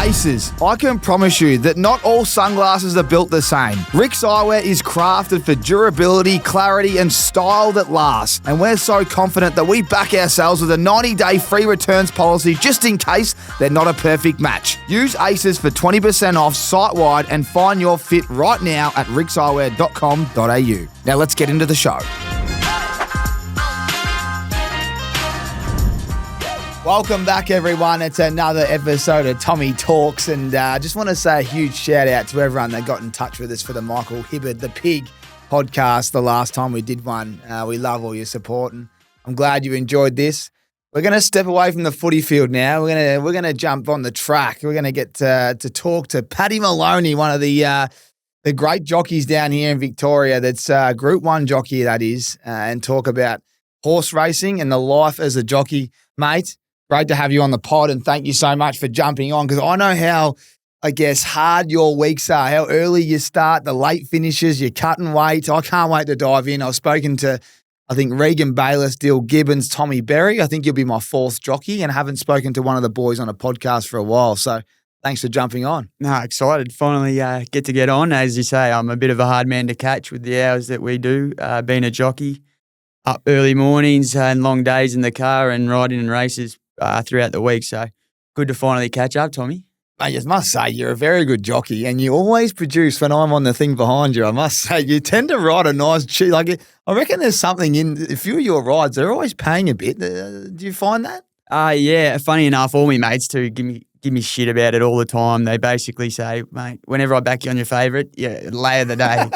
Aces, I can promise you that not all sunglasses are built the same. Rick's Eyewear is crafted for durability, clarity and style that lasts. And we're so confident that we back ourselves with a 90-day free returns policy just in case they're not a perfect match. Use Aces for 20% off site-wide and find your fit right now at rickseyewear.com.au. Now let's get into the show. Welcome back, everyone. It's another episode of Tommy Talks, and I just want to say a huge shout out to everyone that got in touch with us for the Michael Hibbard, the Pig podcast the last time we did one. We love all your support, and I'm glad you enjoyed this. We're going to step away from the footy field now. We're going to jump on the track. We're going to get to talk to Paddy Moloney, one of the great jockeys down here in Victoria. That's Group 1 jockey, that is, and talk about horse racing and the life as a jockey, mate. Great to have you on the pod, and thank you so much for jumping on, because I know how, hard your weeks are, how early you start, the late finishes, you're cutting weight. I can't wait to dive in. I've spoken to, I think, Regan Bayliss, Dill Gibbons, Tommy Berry. I think you'll be my 4th jockey, and I haven't spoken to one of the boys on a podcast for a while. So thanks for jumping on. No, excited. Finally get on. As you say, I'm a bit of a hard man to catch with the hours that we do, being a jockey, up early mornings and long days in the car and riding in races throughout the week. So good to finally catch up, Tommy. I just must say, you're a very good jockey, and you always produce when I'm on the thing behind you. I must say, you tend to ride a nice tune. I reckon there's something in a few of your rides. They're always paying a bit. Do you find that? Yeah. Funny enough, all my mates do give me shit about it all the time. They basically say, mate, whenever I back you on your favourite, lay of the day.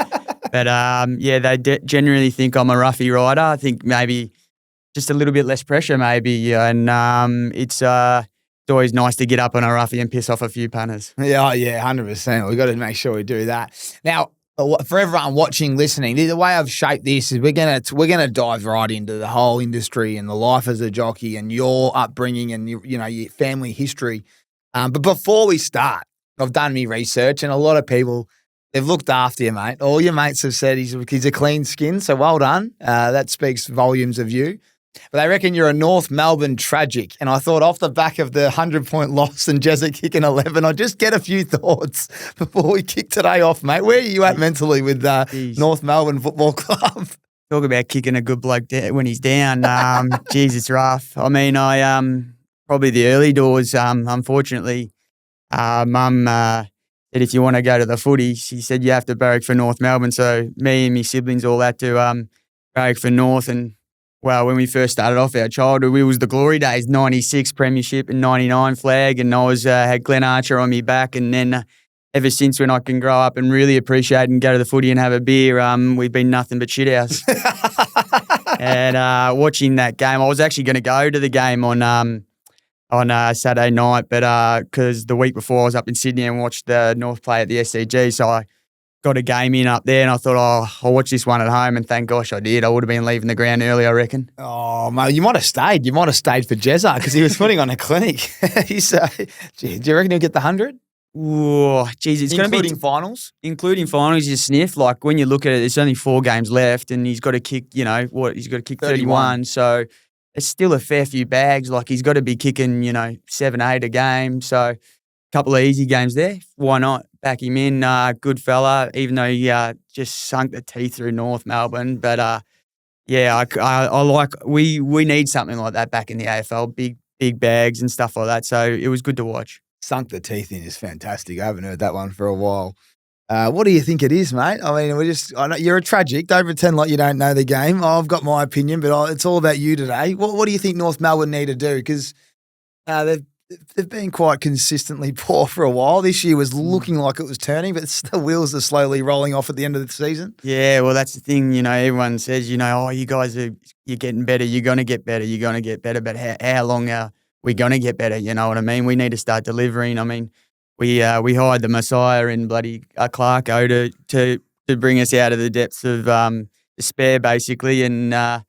But they generally think I'm a roughy rider. I think maybe just a little bit less pressure, maybe, and it's always nice to get up on a roughie and piss off a few punters. Yeah, 100%. We've got to make sure we do that. Now, for everyone watching, listening, the way I've shaped this is we're gonna dive right into the whole industry and the life as a jockey and your upbringing and your family history. But before we start, I've done my research, and a lot of people, they've looked after you, mate. All your mates have said he's a clean skin, so well done. That speaks volumes of you. But they reckon you're a North Melbourne tragic. And I thought off the back of the 100-point loss and Jezza kicking 11, I'd just get a few thoughts before we kick today off, mate. Where are you at mentally with North Melbourne Football Club? Talk about kicking a good bloke when he's down. Geez, it's rough. I mean, I probably the early doors, unfortunately, Mum said if you want to go to the footy, she said you have to barrack for North Melbourne. So me and my siblings all had to barrack for North. And well, when we first started off our childhood, it was the glory days, 96 premiership and 99 flag, and I was had Glenn Archer on me back. And then ever since, when I can grow up and really appreciate and go to the footy and have a beer, we've been nothing but shithouse. And watching that game, I was actually going to go to the game on Saturday night, but because the week before I was up in Sydney and watched the North play at the SCG, so I got a game in up there, and I thought, I'll watch this one at home, and thank gosh I did. I would have been leaving the ground early, I reckon. Oh, mate, you might have stayed. You might have stayed for Jezza because he was putting on a clinic. Do you reckon he'll get the 100? Oh, geez, it's going to be finals. Including finals, you sniff. Like when you look at it, there's only 4 games left, and he's got to kick. He's got to kick 31. So it's still a fair few bags. Like he's got to be kicking, 7, 8 a game. So a couple of easy games there. Why not? Back him in, good fella, even though he just sunk the teeth through North Melbourne. But I like we need something like that back in the AFL, big bags and stuff like that. So it was good to watch. Sunk the teeth in is fantastic. I haven't heard that one for a while. What do you think it is, mate? I mean, I know you're a tragic. Don't pretend like you don't know the game. I've got my opinion, but it's all about you today. What do you think North Melbourne need to do? Because they've been quite consistently poor for a while. This year was looking like it was turning, but the wheels are slowly rolling off at the end of the season. Yeah, well, that's the thing. Everyone says, you guys you're getting better. You're going to get better. You're going to get better. But how long are we going to get better? You know what I mean? We need to start delivering. I mean, we hired the Messiah in bloody Clarko to bring us out of the depths of despair, basically, and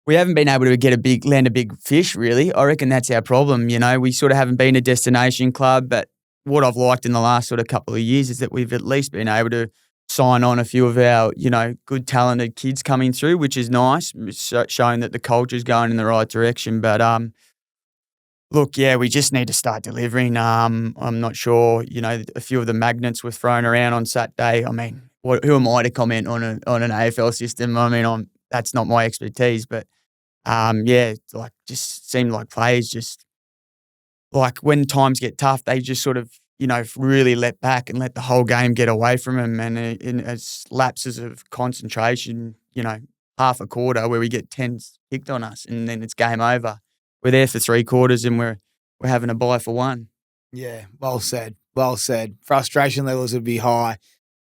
we haven't been able to land a big fish, really. I reckon that's our problem. We sort of haven't been a destination club, but what I've liked in the last sort of couple of years is that we've at least been able to sign on a few of our, good talented kids coming through, which is nice, showing that the culture's going in the right direction. But Look, yeah, we just need to start delivering. I'm not sure, a few of the magnets were thrown around on Saturday. I mean, who am I to comment on an AFL system? I mean, that's not my expertise, but yeah, like just seemed like players just like when times get tough, they just sort of really let back and let the whole game get away from them, and it's lapses of concentration. Half a quarter where we get 10 kicked on us, and then it's game over. We're there for 3 quarters, and we're having a bye for one. Yeah, well said. Well said. Frustration levels would be high.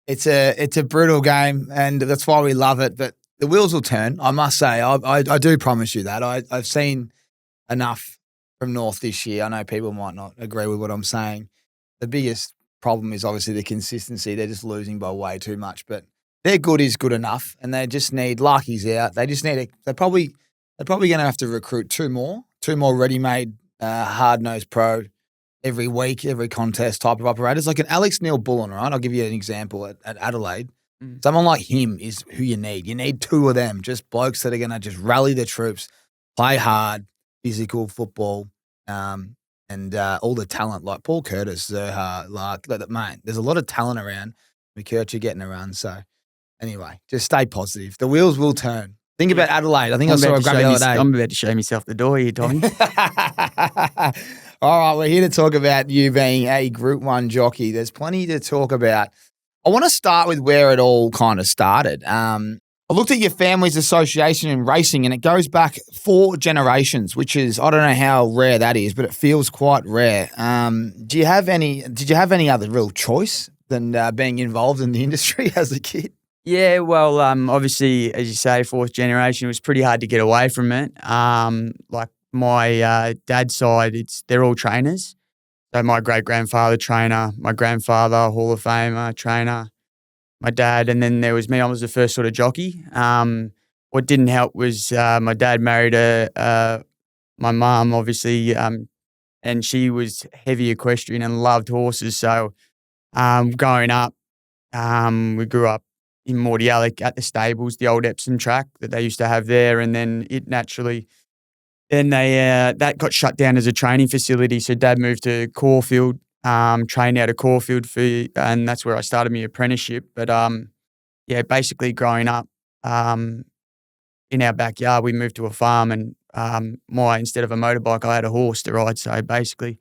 It's a brutal game, and that's why we love it. But the wheels will turn. I must say, I do promise you that. I've seen enough from North this year. I know people might not agree with what I'm saying. The biggest problem is obviously the consistency. They're just losing by way too much, but their good is good enough, and they just need Larky's out. They just need they're probably going to have to recruit two more ready-made hard-nosed pro every week, every contest type of operators. Like an Alex Neil-Bullen, right? I'll give you an example at Adelaide. Someone like him is who you need. You need two of them, just blokes that are going to just rally the troops, play hard, physical football, and all the talent like Paul Curtis, Zerha, Lark. Mate, there's a lot of talent around. McKercher getting a run. So anyway, just stay positive. The wheels will turn. Think about Adelaide. I think I saw a grab the other day. I'm about to show myself the door here, Tommy. All right, we're here to talk about you being a Group 1 jockey. There's plenty to talk about. I want to start with where it all kind of started. I looked at your family's association in racing, and it goes back 4 generations, which is, I don't know how rare that is, but it feels quite rare. Did you have any other real choice than being involved in the industry as a kid? Yeah, well, obviously, as you say, 4th generation, it was pretty hard to get away from it. Like my dad's side, they're all trainers. So my great-grandfather, trainer, my grandfather, Hall of Famer, trainer, my dad, and then there was me. I was the first sort of jockey. What didn't help was my dad married my mum, obviously, and she was heavy equestrian and loved horses. So growing up, we grew up in Mordialloc at the stables, the old Epsom track that they used to have there, and then it naturally, then that got shut down as a training facility. So Dad moved to Caulfield, trained out of Caulfield and that's where I started my apprenticeship. But yeah, basically growing up in our backyard, we moved to a farm, and instead of a motorbike, I had a horse to ride. So basically,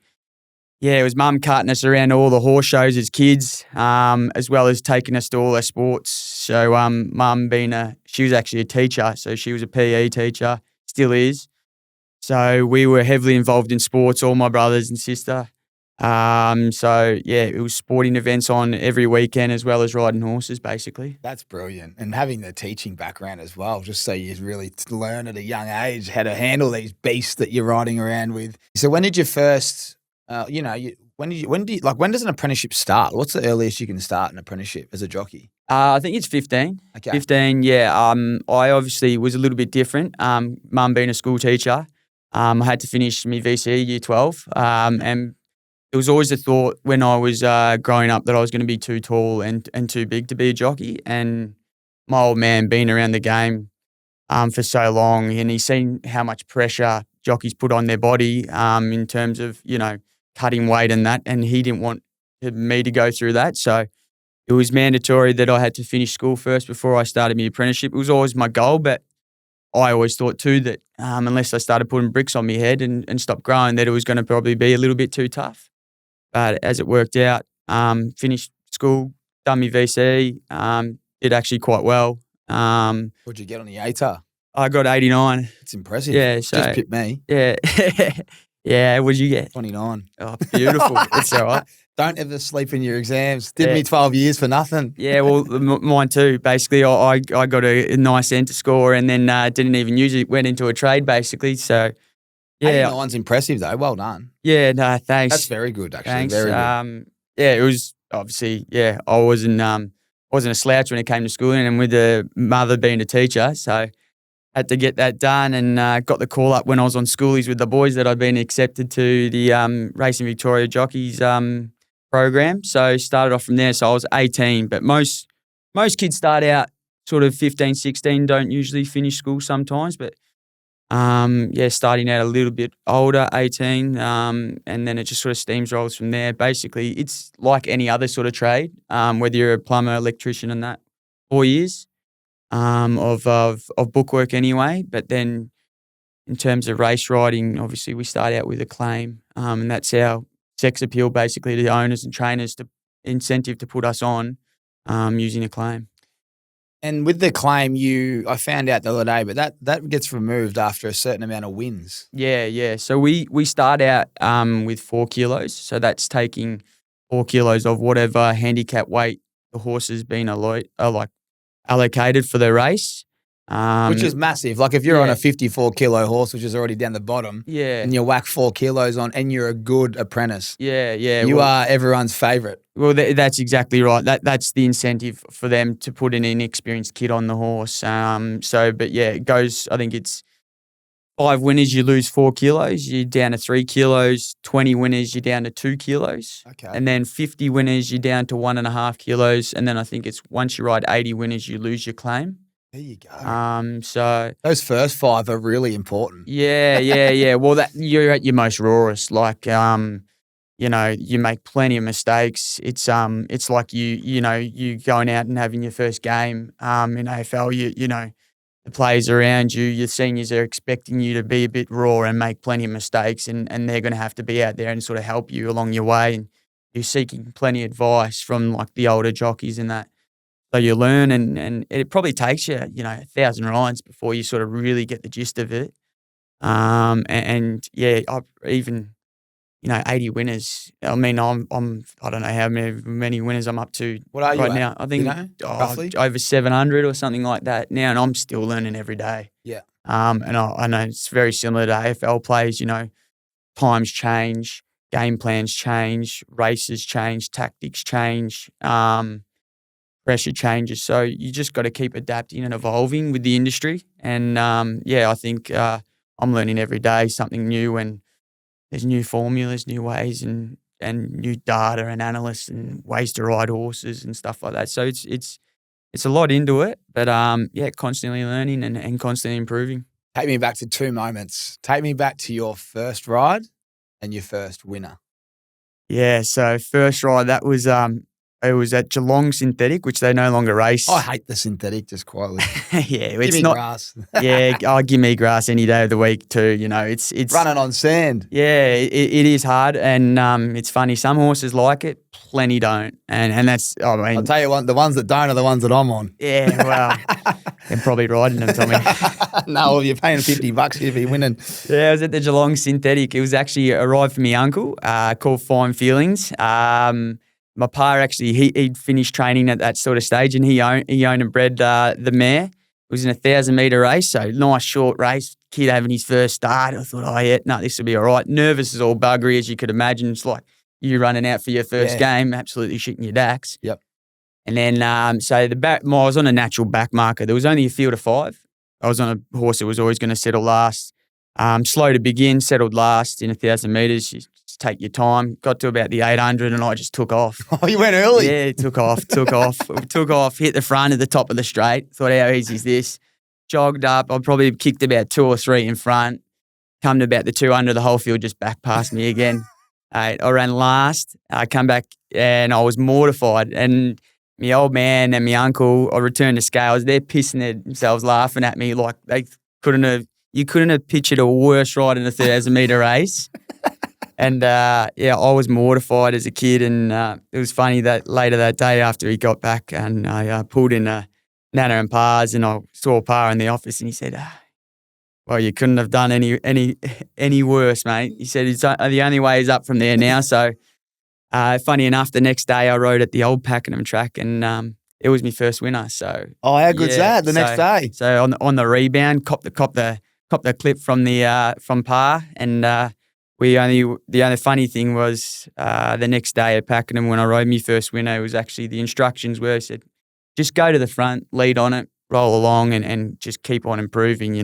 yeah, it was Mum carting us around to all the horse shows as kids, as well as taking us to all our sports. So Mum she was actually a teacher, so she was a PE teacher, still is. So we were heavily involved in sports, all my brothers and sister. So yeah, it was sporting events on every weekend as well as riding horses, basically. That's brilliant. And having the teaching background as well, just so you really learn at a young age how to handle these beasts that you're riding around with. So when did you first, when does an apprenticeship start? What's the earliest you can start an apprenticeship as a jockey? I think it's 15. Okay. 15, yeah. I obviously was a little bit different. Mum being a school teacher, I had to finish my VCE year 12. And it was always a thought when I was growing up that I was going to be too tall and too big to be a jockey. And my old man being around the game for so long, and he's seen how much pressure jockeys put on their body in terms of, cutting weight and that, and he didn't want me to go through that. So it was mandatory that I had to finish school first before I started my apprenticeship. It was always my goal, but I always thought too that unless I started putting bricks on my head and stopped growing, that it was going to probably be a little bit too tough. But as it worked out, finished school, done my VCE, did actually quite well. What'd you get on the ATAR? I got 89. It's impressive. Yeah, so, just pipped me. Yeah. Yeah, what'd you get? 29. Oh, beautiful. It's all right. Don't ever sleep in your exams. Did me 12 years for nothing. Yeah, well, mine too. Basically, I got a nice enter score and then didn't even use it. Went into a trade, basically. So, yeah. 89's impressive, though. Well done. Yeah, no, thanks. That's very good, actually. Thanks. Very good. Yeah, it was obviously, I wasn't a slouch when it came to schooling, and with the mother being a teacher, so had to get that done, and got the call up when I was on schoolies with the boys that I'd been accepted to the Racing Victoria Jockeys program. So started off from there. So I was 18, but most kids start out sort of 15, 16, don't usually finish school sometimes, but Starting out a little bit older, 18, and then it just sort of steamrolls from there. Basically, it's like any other sort of trade, whether you're a plumber, electrician and that, 4 years of bookwork anyway. But then in terms of race riding, obviously we start out with a claim, and that's our sex appeal basically to the owners and trainers to incentive to put us on using a claim. And with the claim, I found out the other day, but that gets removed after a certain amount of wins. Yeah. So we start out with 4 kilos. So that's taking 4 kilos of whatever handicap weight the horse has been allocated for the race. Which is massive. Like if you're on a 54 kilo horse, which is already down the bottom, and you whack 4 kilos on, and you're a good apprentice. You are everyone's favourite. Well, that's exactly right. That's the incentive for them to put an inexperienced kid on the horse. It goes. I think it's 5 winners, you lose 4 kilos. You're down to 3 kilos. 20 winners, you're down to 2 kilos. Okay. And then 50 winners, you're down to 1.5 kilos. And then I think it's once you ride 80 winners, you lose your claim. There you go. So those first 5 are really important. Yeah. Well, you're at your most rawest. Like, you make plenty of mistakes. It's like you going out and having your first game in AFL. The players around you, your seniors are expecting you to be a bit raw and make plenty of mistakes, and they're going to have to be out there and sort of help you along your way. And you're seeking plenty of advice from like the older jockeys and that. So you learn, and it probably takes you, 1,000 rides before you sort of really get the gist of it. I've even, 80 winners. I mean, I don't know how many winners I'm up to. What are you right at? now? I think roughly over 700 or something like that now, and I'm still learning every day. Yeah. And I know it's very similar to AFL players. Times change, game plans change, races change, tactics change. Pressure changes. So you just got to keep adapting and evolving with the industry. And I think I'm learning every day something new, and there's new formulas, new ways, and new data and analysts and ways to ride horses and stuff like that. So it's a lot into it, but constantly learning and constantly improving. Take me back to 2 moments. Take me back to your first ride and your first winner. Yeah, so first ride, that was it was at Geelong Synthetic, which they no longer race. I hate the synthetic, just quietly. Yeah, it's not grass. Give me grass any day of the week too. It's running on sand. Yeah, it is hard, and it's funny. Some horses like it, plenty don't, and that's. I mean, I'll tell you what, the ones that don't are the ones that I'm on. Yeah, well, they're probably riding them, Tommy. No, well, you're paying $50 if you're winning. Yeah, I was at the Geelong Synthetic. It was actually a ride for my uncle called Fine Feelings. My pa actually, he'd finished training at that sort of stage, and he owned and bred the mare. It was in a 1,000-metre race, so nice short race. Kid having his first start. I thought, this will be all right. Nervous as all buggery, as you could imagine. It's like you running out for your first game, absolutely shitting your dacks. Yep. And then, I was on a natural back marker. There was only a field of 5. I was on a horse that was always going to settle last. Slow to begin, settled last in 1,000 metres. You just take your time. Got to about the 800 and I just took off. Oh, you went early? Yeah, took off, hit the front at the top of the straight. Thought, how easy is this? Jogged up. I probably kicked about 2 or 3 in front. Come to about the 200, the whole field just back past me again. I ran last. I come back and I was mortified. And my old man and my uncle, I returned to scales. They're pissing themselves laughing at me like you couldn't have pictured a worse ride in a 1,000-metre race. And, I was mortified as a kid. And it was funny that later that day after he got back and I pulled in Nana and Pa's and I saw Pa in the office and he said, well, you couldn't have done any worse, mate. He said, the only way is up from there now. So funny enough, the next day I rode at the old Pakenham track and it was my first winner. So how good's that? Next day. So on the rebound, cop the clip from Pa, and the only funny thing was the next day at Pakenham when I rode my first winner, it was actually the instructions were said, just go to the front, lead on it, roll along, and just keep on improving,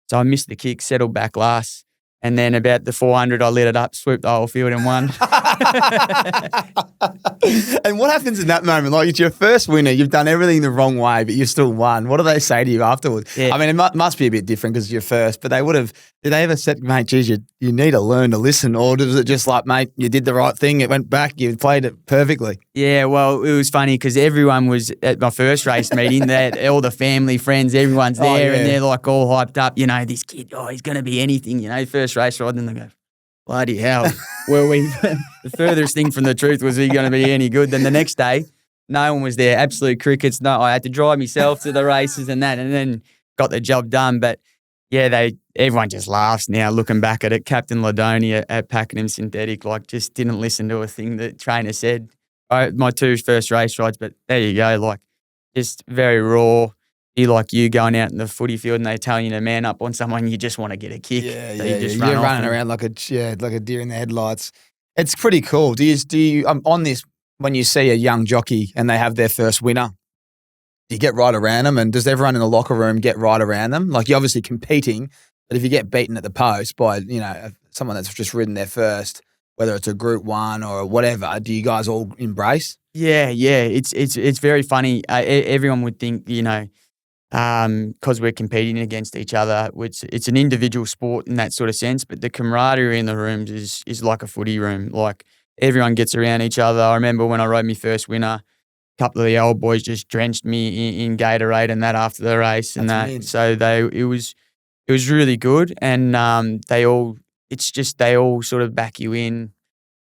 So I missed the kick, settled back last, and then about the 400, I lit it up, swooped the whole field and won. And what happens in that moment? Like, it's your first winner. You've done everything the wrong way, but you still won. What do they say to you afterwards? Yeah. I mean, it must be a bit different because it's your first, but did they ever said, mate, geez, you need to learn to listen? Or was it just like, mate, you did the right thing, it went back, you played it perfectly? Yeah, well, it was funny because everyone was at my first race meeting. All the family, friends, everyone's there, and they're like all hyped up. You know, this kid, he's going to be anything. You know, first race ride, and they go, bloody hell. Well, the furthest thing from the truth was he going to be any good. Then the next day, no one was there. Absolute crickets. No, I had to drive myself to the races and that, and then got the job done. But yeah, everyone just laughs now looking back at it. Captain Moloney at Pakenham Synthetic, like, just didn't listen to a thing that trainer said. My 2 first race rides, but there you go, like, just very raw. You like you going out in the footy field and they tell you to man up on someone, you just want to get a kick. Yeah, so yeah, you just you're running and, around like a deer in the headlights. It's pretty cool. Do you on this, when you see a young jockey and they have their first winner, do you get right around them? And does everyone in the locker room get right around them? Like, you're obviously competing, but if you get beaten at the post by, you know, someone that's just ridden their first, whether it's a Group 1 or whatever, do you guys all embrace? Yeah. It's very funny. Everyone would think, you know, because we're competing against each other, it's an individual sport in that sort of sense, but the camaraderie in the rooms is like a footy room. Like, everyone gets around each other. I remember when I rode my first winner, a couple of the old boys just drenched me in Gatorade and that after the race, and That's that. mean. So it was really good, and they all sort of back you in.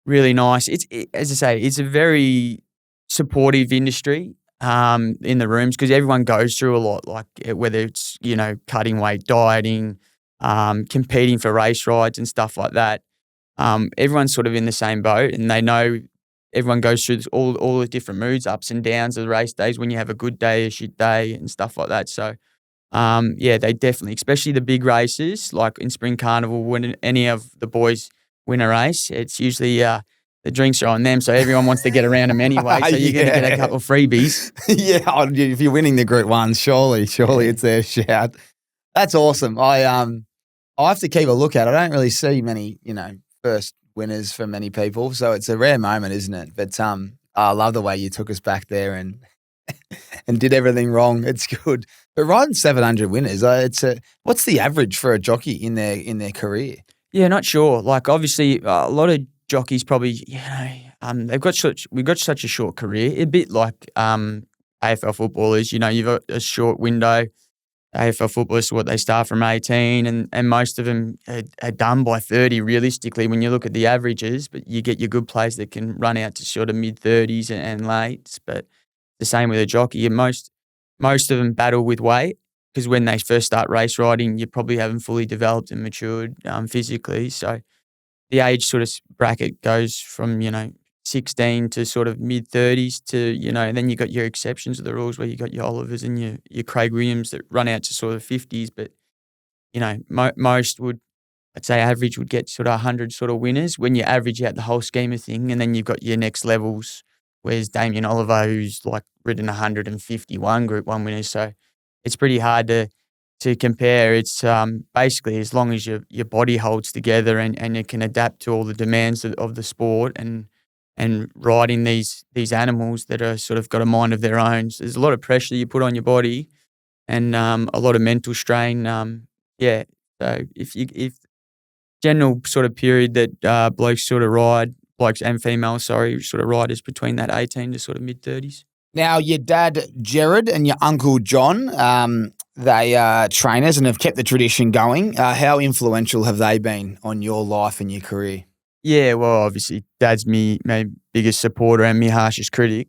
Really nice. As I say, it's a very supportive industry. In the rooms, because everyone goes through a lot, like whether it's, you know, cutting weight, dieting, competing for race rides and stuff like that. Everyone's sort of in the same boat, and they know everyone goes through all the different moods, ups and downs of the race days, when you have a good day, a shit day and stuff like that. So, they definitely, especially the big races, like in Spring Carnival, when any of the boys win a race, it's usually the drinks are on them, so everyone wants to get around them anyway. So you're going to get a couple of freebies. Yeah, if you're winning the Group 1, surely it's their shout. That's awesome. I have to keep a look at it. I don't really see many, you know, first winners for many people, so it's a rare moment, isn't it? But I love the way you took us back there and did everything wrong. It's good. But riding 700 winners, what's the average for a jockey in their career? Yeah, not sure. Like, obviously, a lot of jockeys probably, you know, we've got such a short career, a bit like AFL footballers. You know, you've got a short window. AFL footballers, what they start from 18, and most of them are done by 30 realistically when you look at the averages, but you get your good players that can run out to sort of mid-30s and lates. But the same with a jockey. Most of them battle with weight, because when they first start race riding, you probably haven't fully developed and matured physically. So the age sort of bracket goes from, you know, 16 to sort of mid-30s to, you know, and then you got your exceptions of the rules where you got your Olivers and your Craig Williams that run out to sort of 50s. But, you know, most would, I'd say average would get sort of 100 sort of winners when you average out the whole scheme of thing. And then you've got your next levels, where's Damien Oliver, who's like ridden 151 Group 1 winners. So it's pretty hard to compare. It's basically as long as your body holds together and you can adapt to all the demands of the sport and riding these animals that are sort of got a mind of their own. So there's a lot of pressure you put on your body and a lot of mental strain. So if general sort of period that blokes and females, sort of ride is between that 18 to sort of mid-30s. Now, your dad, Jared, and your uncle, John, they are trainers and have kept the tradition going. How influential have they been on your life and your career? Yeah, well, obviously, Dad's my biggest supporter and my harshest critic.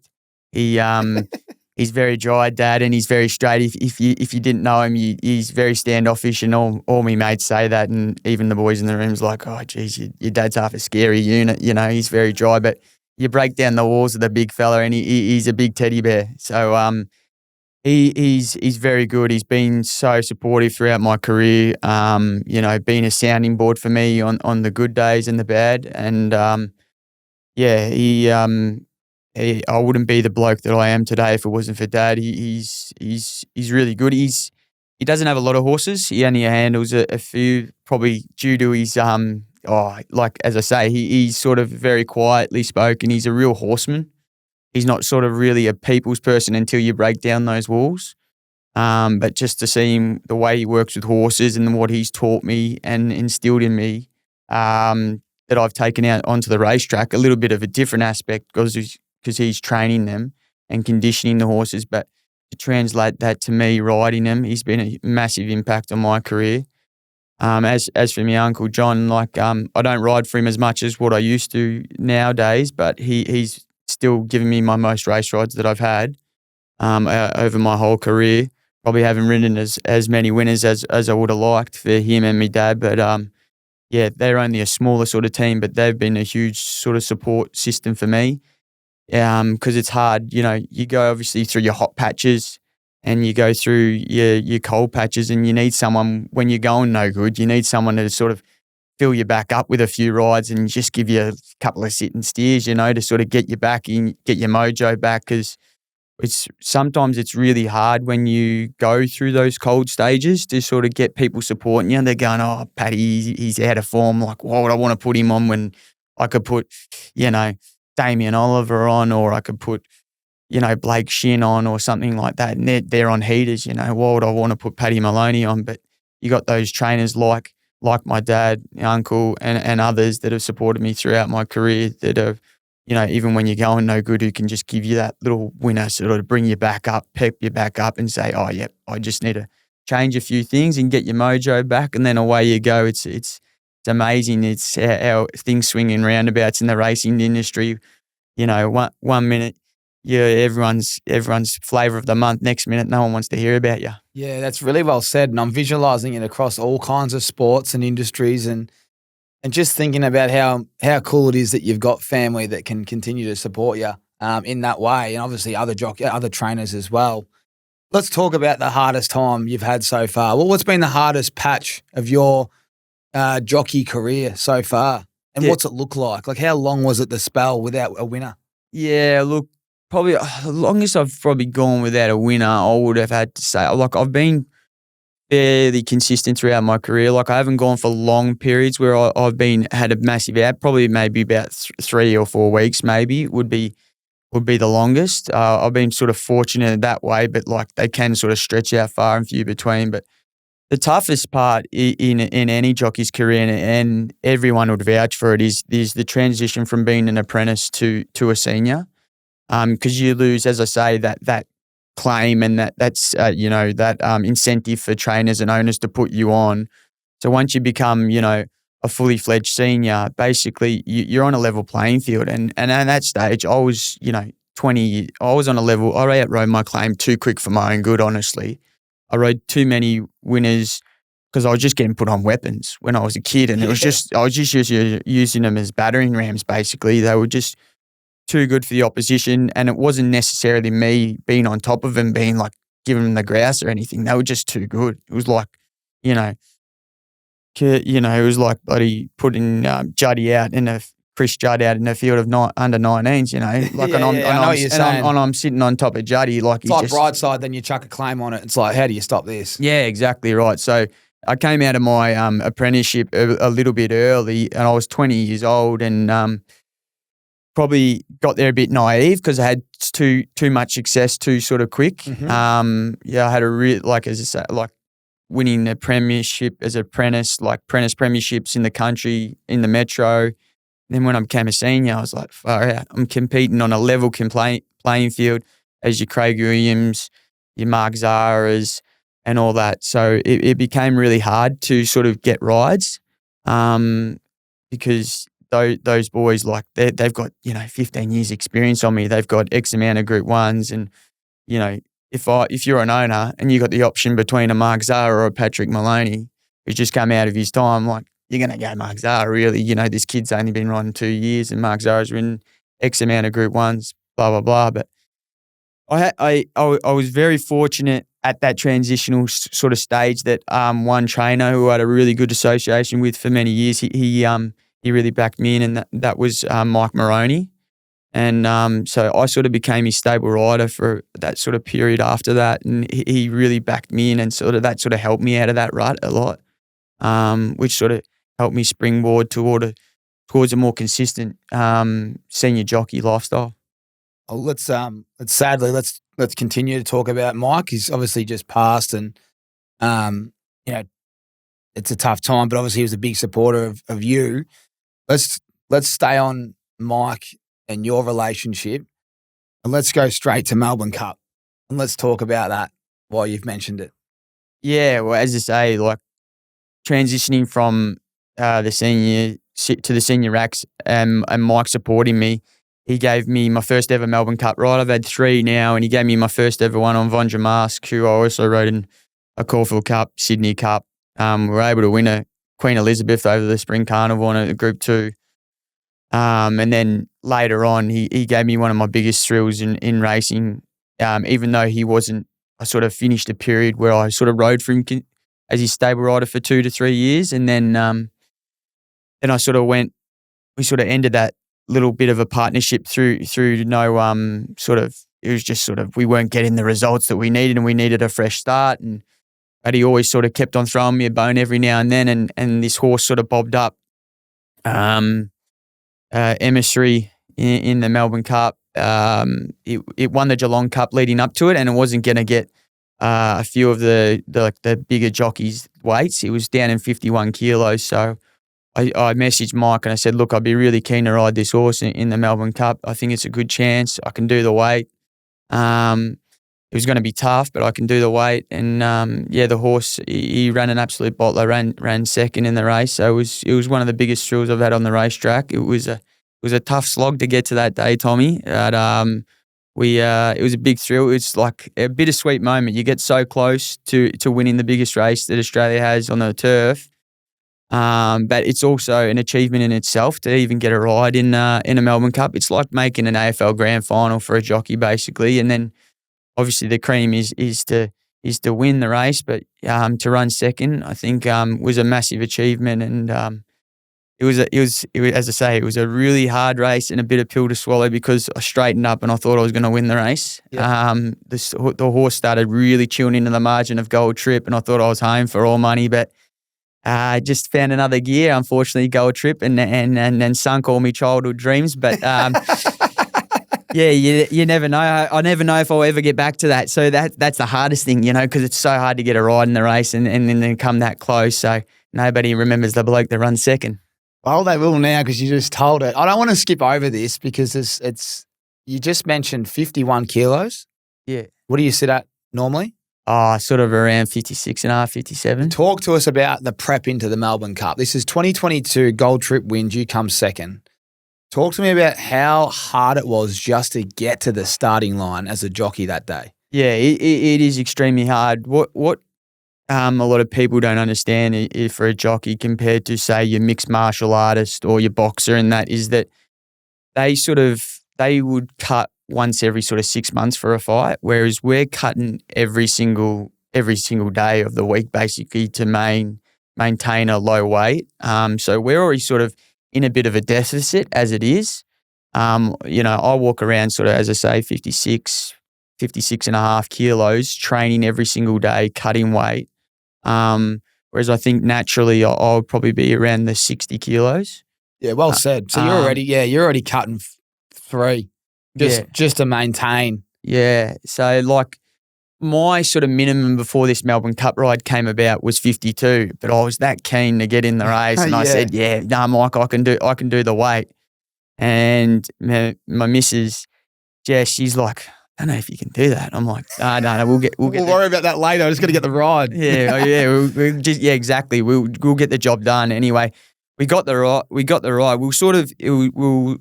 He's very dry, Dad, and he's very straight. If you didn't know him, he's very standoffish, and all me mates say that, and even the boys in the room's like, oh, geez, your dad's half a scary unit. You know, he's very dry, but you break down the walls of the big fella, and he's a big teddy bear. So he's very good. He's been so supportive throughout my career. You know, being a sounding board for me on the good days and the bad, and I wouldn't be the bloke that I am today if it wasn't for Dad. He's really good. He doesn't have a lot of horses. He only handles a few, probably due to his like as I say, he's sort of very quietly spoken. He's a real horseman. He's not sort of really a people's person until you break down those walls. But just to see him, the way he works with horses and what he's taught me and instilled in me, that I've taken out onto the racetrack, a little bit of a different aspect because he's training them and conditioning the horses. But to translate that to me riding them, he's been a massive impact on my career. As for my uncle John, I don't ride for him as much as what I used to nowadays, but he's still given me my most race rides that I've had over my whole career. Probably haven't ridden as many winners as I would have liked for him and my dad, but they're only a smaller sort of team, but they've been a huge sort of support system for me. Because it's hard, you go obviously through your hot patches and you go through your cold patches, and you need someone when you're going no good. You need someone to sort of fill you back up with a few rides and just give you a couple of sit and steers, to sort of get you back in, get your mojo back. Because sometimes it's really hard when you go through those cold stages to sort of get people supporting you. They're going, "Oh, Paddy, he's out of form. Like, why would I want to put him on when I could put, Damien Oliver on, or I could put, Blake Shin on or something like that." And they're on heaters, why would I want to put Paddy Moloney on? But you got those trainers like my dad, my uncle, and others that have supported me throughout my career that have, even when you're going no good, who can just give you that little winner sort of bring you back up, pep you back up and say, "Oh, yeah, I just need to change a few things and get your mojo back." And then away you go. It's amazing. It's how things swing in roundabouts in the racing industry. One minute, everyone's flavour of the month. Next minute, no one wants to hear about you. Yeah, that's really well said. And I'm visualising it across all kinds of sports and industries, and just thinking about how cool it is that you've got family that can continue to support you in that way, and obviously other trainers as well. Let's talk about the hardest time you've had so far. Well, what's been the hardest patch of your jockey career so far? And what's it look like? Like, how long was it the spell without a winner? Yeah, look, probably the longest I've probably gone without a winner, I would have had to say, I've been fairly consistent throughout my career. I haven't gone for long periods where I've had a massive out. Probably maybe about 3 or 4 weeks maybe would be the longest. I've been sort of fortunate that way, but they can sort of stretch out far and few between. But the toughest part in any jockey's career, and everyone would vouch for it, is the transition from being an apprentice to a senior. Because you lose, as I say, that claim and that's incentive for trainers and owners to put you on. So once you become, a fully fledged senior, basically you're on a level playing field. And at that stage, I was, 20. I was on a level. I outrode my claim too quick for my own good, honestly. I rode too many winners because I was just getting put on weapons when I was a kid, and I was just using them as battering rams. Basically, they were just too good for the opposition, and it wasn't necessarily me being on top of them, being giving them the grouse or anything. They were just too good. It was it was like bloody putting Juddy out Chris Judd out in a field of under 19s, and I'm sitting on top of Juddy. It's like Brightside, then you chuck a claim on it. It's like, how do you stop this? Yeah, exactly right. So I came out of my apprenticeship a little bit early, and I was 20 years old, and probably got there a bit naive because I had too much success too sort of quick. Mm-hmm. I had a winning a premiership as an apprentice, apprentice premierships in the country, in the metro. Then when I became a senior, I was like, far out. I'm competing on a level playing field as your Craig Williams, your Mark Zaras, and all that. So it became really hard to sort of get rides because those boys, they've got, 15 years experience on me. They've got X amount of Group 1s. And, if you're an owner and you got the option between a Mark Zara or a Patrick Moloney who's just come out of his time, you're going to go Mark Zara, really. This kid's only been riding 2 years and Mark Zara's ridden X amount of Group 1s, blah, blah, blah. But I was very fortunate at that transitional sort of stage that one trainer who I had a really good association with for many years, he really backed me in, and that was Mike Moloney. And so I sort of became his stable rider for that sort of period after that, and he really backed me in, and that sort of helped me out of that rut a lot, which sort of helped me springboard towards a more consistent senior jockey lifestyle. Well, let's continue to talk about Mike. He's obviously just passed, and you know, it's a tough time, but obviously he was a big supporter of you. Let's stay on Mike and your relationship, and let's go straight to Melbourne Cup, and let's talk about that while you've mentioned it. Yeah, well, as I say, like transitioning from the senior to the senior racks, and Mike supporting me, he gave me my first ever Melbourne Cup ride. I've had 3 now, and he gave me my first ever one on Vondra Mask, who I also rode in a Caulfield Cup, Sydney Cup. We were able to win a Queen Elizabeth over the Spring Carnival on a Group 2. And then later on, he gave me one of my biggest thrills in racing, even though he wasn't. I sort of finished a period where I sort of rode for him as his stable rider for 2 to 3 years, and then I sort of went. We sort of ended that little bit of a partnership through no sort of. It was just sort of we weren't getting the results that we needed, and we needed a fresh start. But he always sort of kept on throwing me a bone every now and then, and this horse sort of bobbed up. Emissary in the Melbourne Cup. It won the Geelong Cup leading up to it, and it wasn't going to get a few of the bigger jockeys' weights. It was down in 51 kilos. So I messaged Mike and I said, look, I'd be really keen to ride this horse in the Melbourne Cup. I think it's a good chance. I can do the weight. It was going to be tough, but I can do the weight. And the horse, he ran an absolute bottler, ran second in the race. So it was one of the biggest thrills I've had on the racetrack. It was a tough slog to get to that day, Tommy. But it was a big thrill. It's like a bittersweet moment. You get so close to winning the biggest race that Australia has on the turf. But it's also an achievement in itself to even get a ride in a Melbourne Cup. It's like making an AFL Grand Final for a jockey, basically, and then. Obviously, the cream is to win the race, but to run second, I think was a massive achievement, and it was as I say, it was a really hard race and a bitter pill to swallow because I straightened up and I thought I was going to win the race. Yeah. The horse started really chewing into the margin of Gold Trip, and I thought I was home for all money, but I just found another gear, unfortunately, Gold Trip, and sunk all my childhood dreams, but. Yeah, you never know. I never know if I'll ever get back to that. So that's the hardest thing, because it's so hard to get a ride in the race and then come that close. So nobody remembers the bloke that runs second. Well, they will now because you just told it. I don't want to skip over this because it's you just mentioned 51 kilos. Yeah. What do you sit at normally? Sort of around 56 and a half, 57. Talk to us about the prep into the Melbourne Cup. This is 2022 Gold Trip wins. You come second. Talk to me about how hard it was just to get to the starting line as a jockey that day. Yeah, it is extremely hard. What a lot of people don't understand for a jockey compared to, say, your mixed martial artist or your boxer, and that is that they would cut once every sort of 6 months for a fight, whereas we're cutting every single day of the week basically to maintain a low weight. So we're already sort of in a bit of a deficit as it is. I walk around sort of, as I say, 56 and a half kilos, training every single day, cutting weight. Whereas I think naturally I would probably be around the 60 kilos. Yeah, well said. So you're already cutting 3 just to maintain. Yeah. So like my sort of minimum before this Melbourne Cup ride came about was 52, but I was that keen to get in the race, and I said, Mike, I can do the weight. And my missus, Jess, she's like, I don't know if you can do that. I'm like, no, we'll worry about that later. I just got to get the ride. Exactly. We'll get the job done anyway. We got the ride. We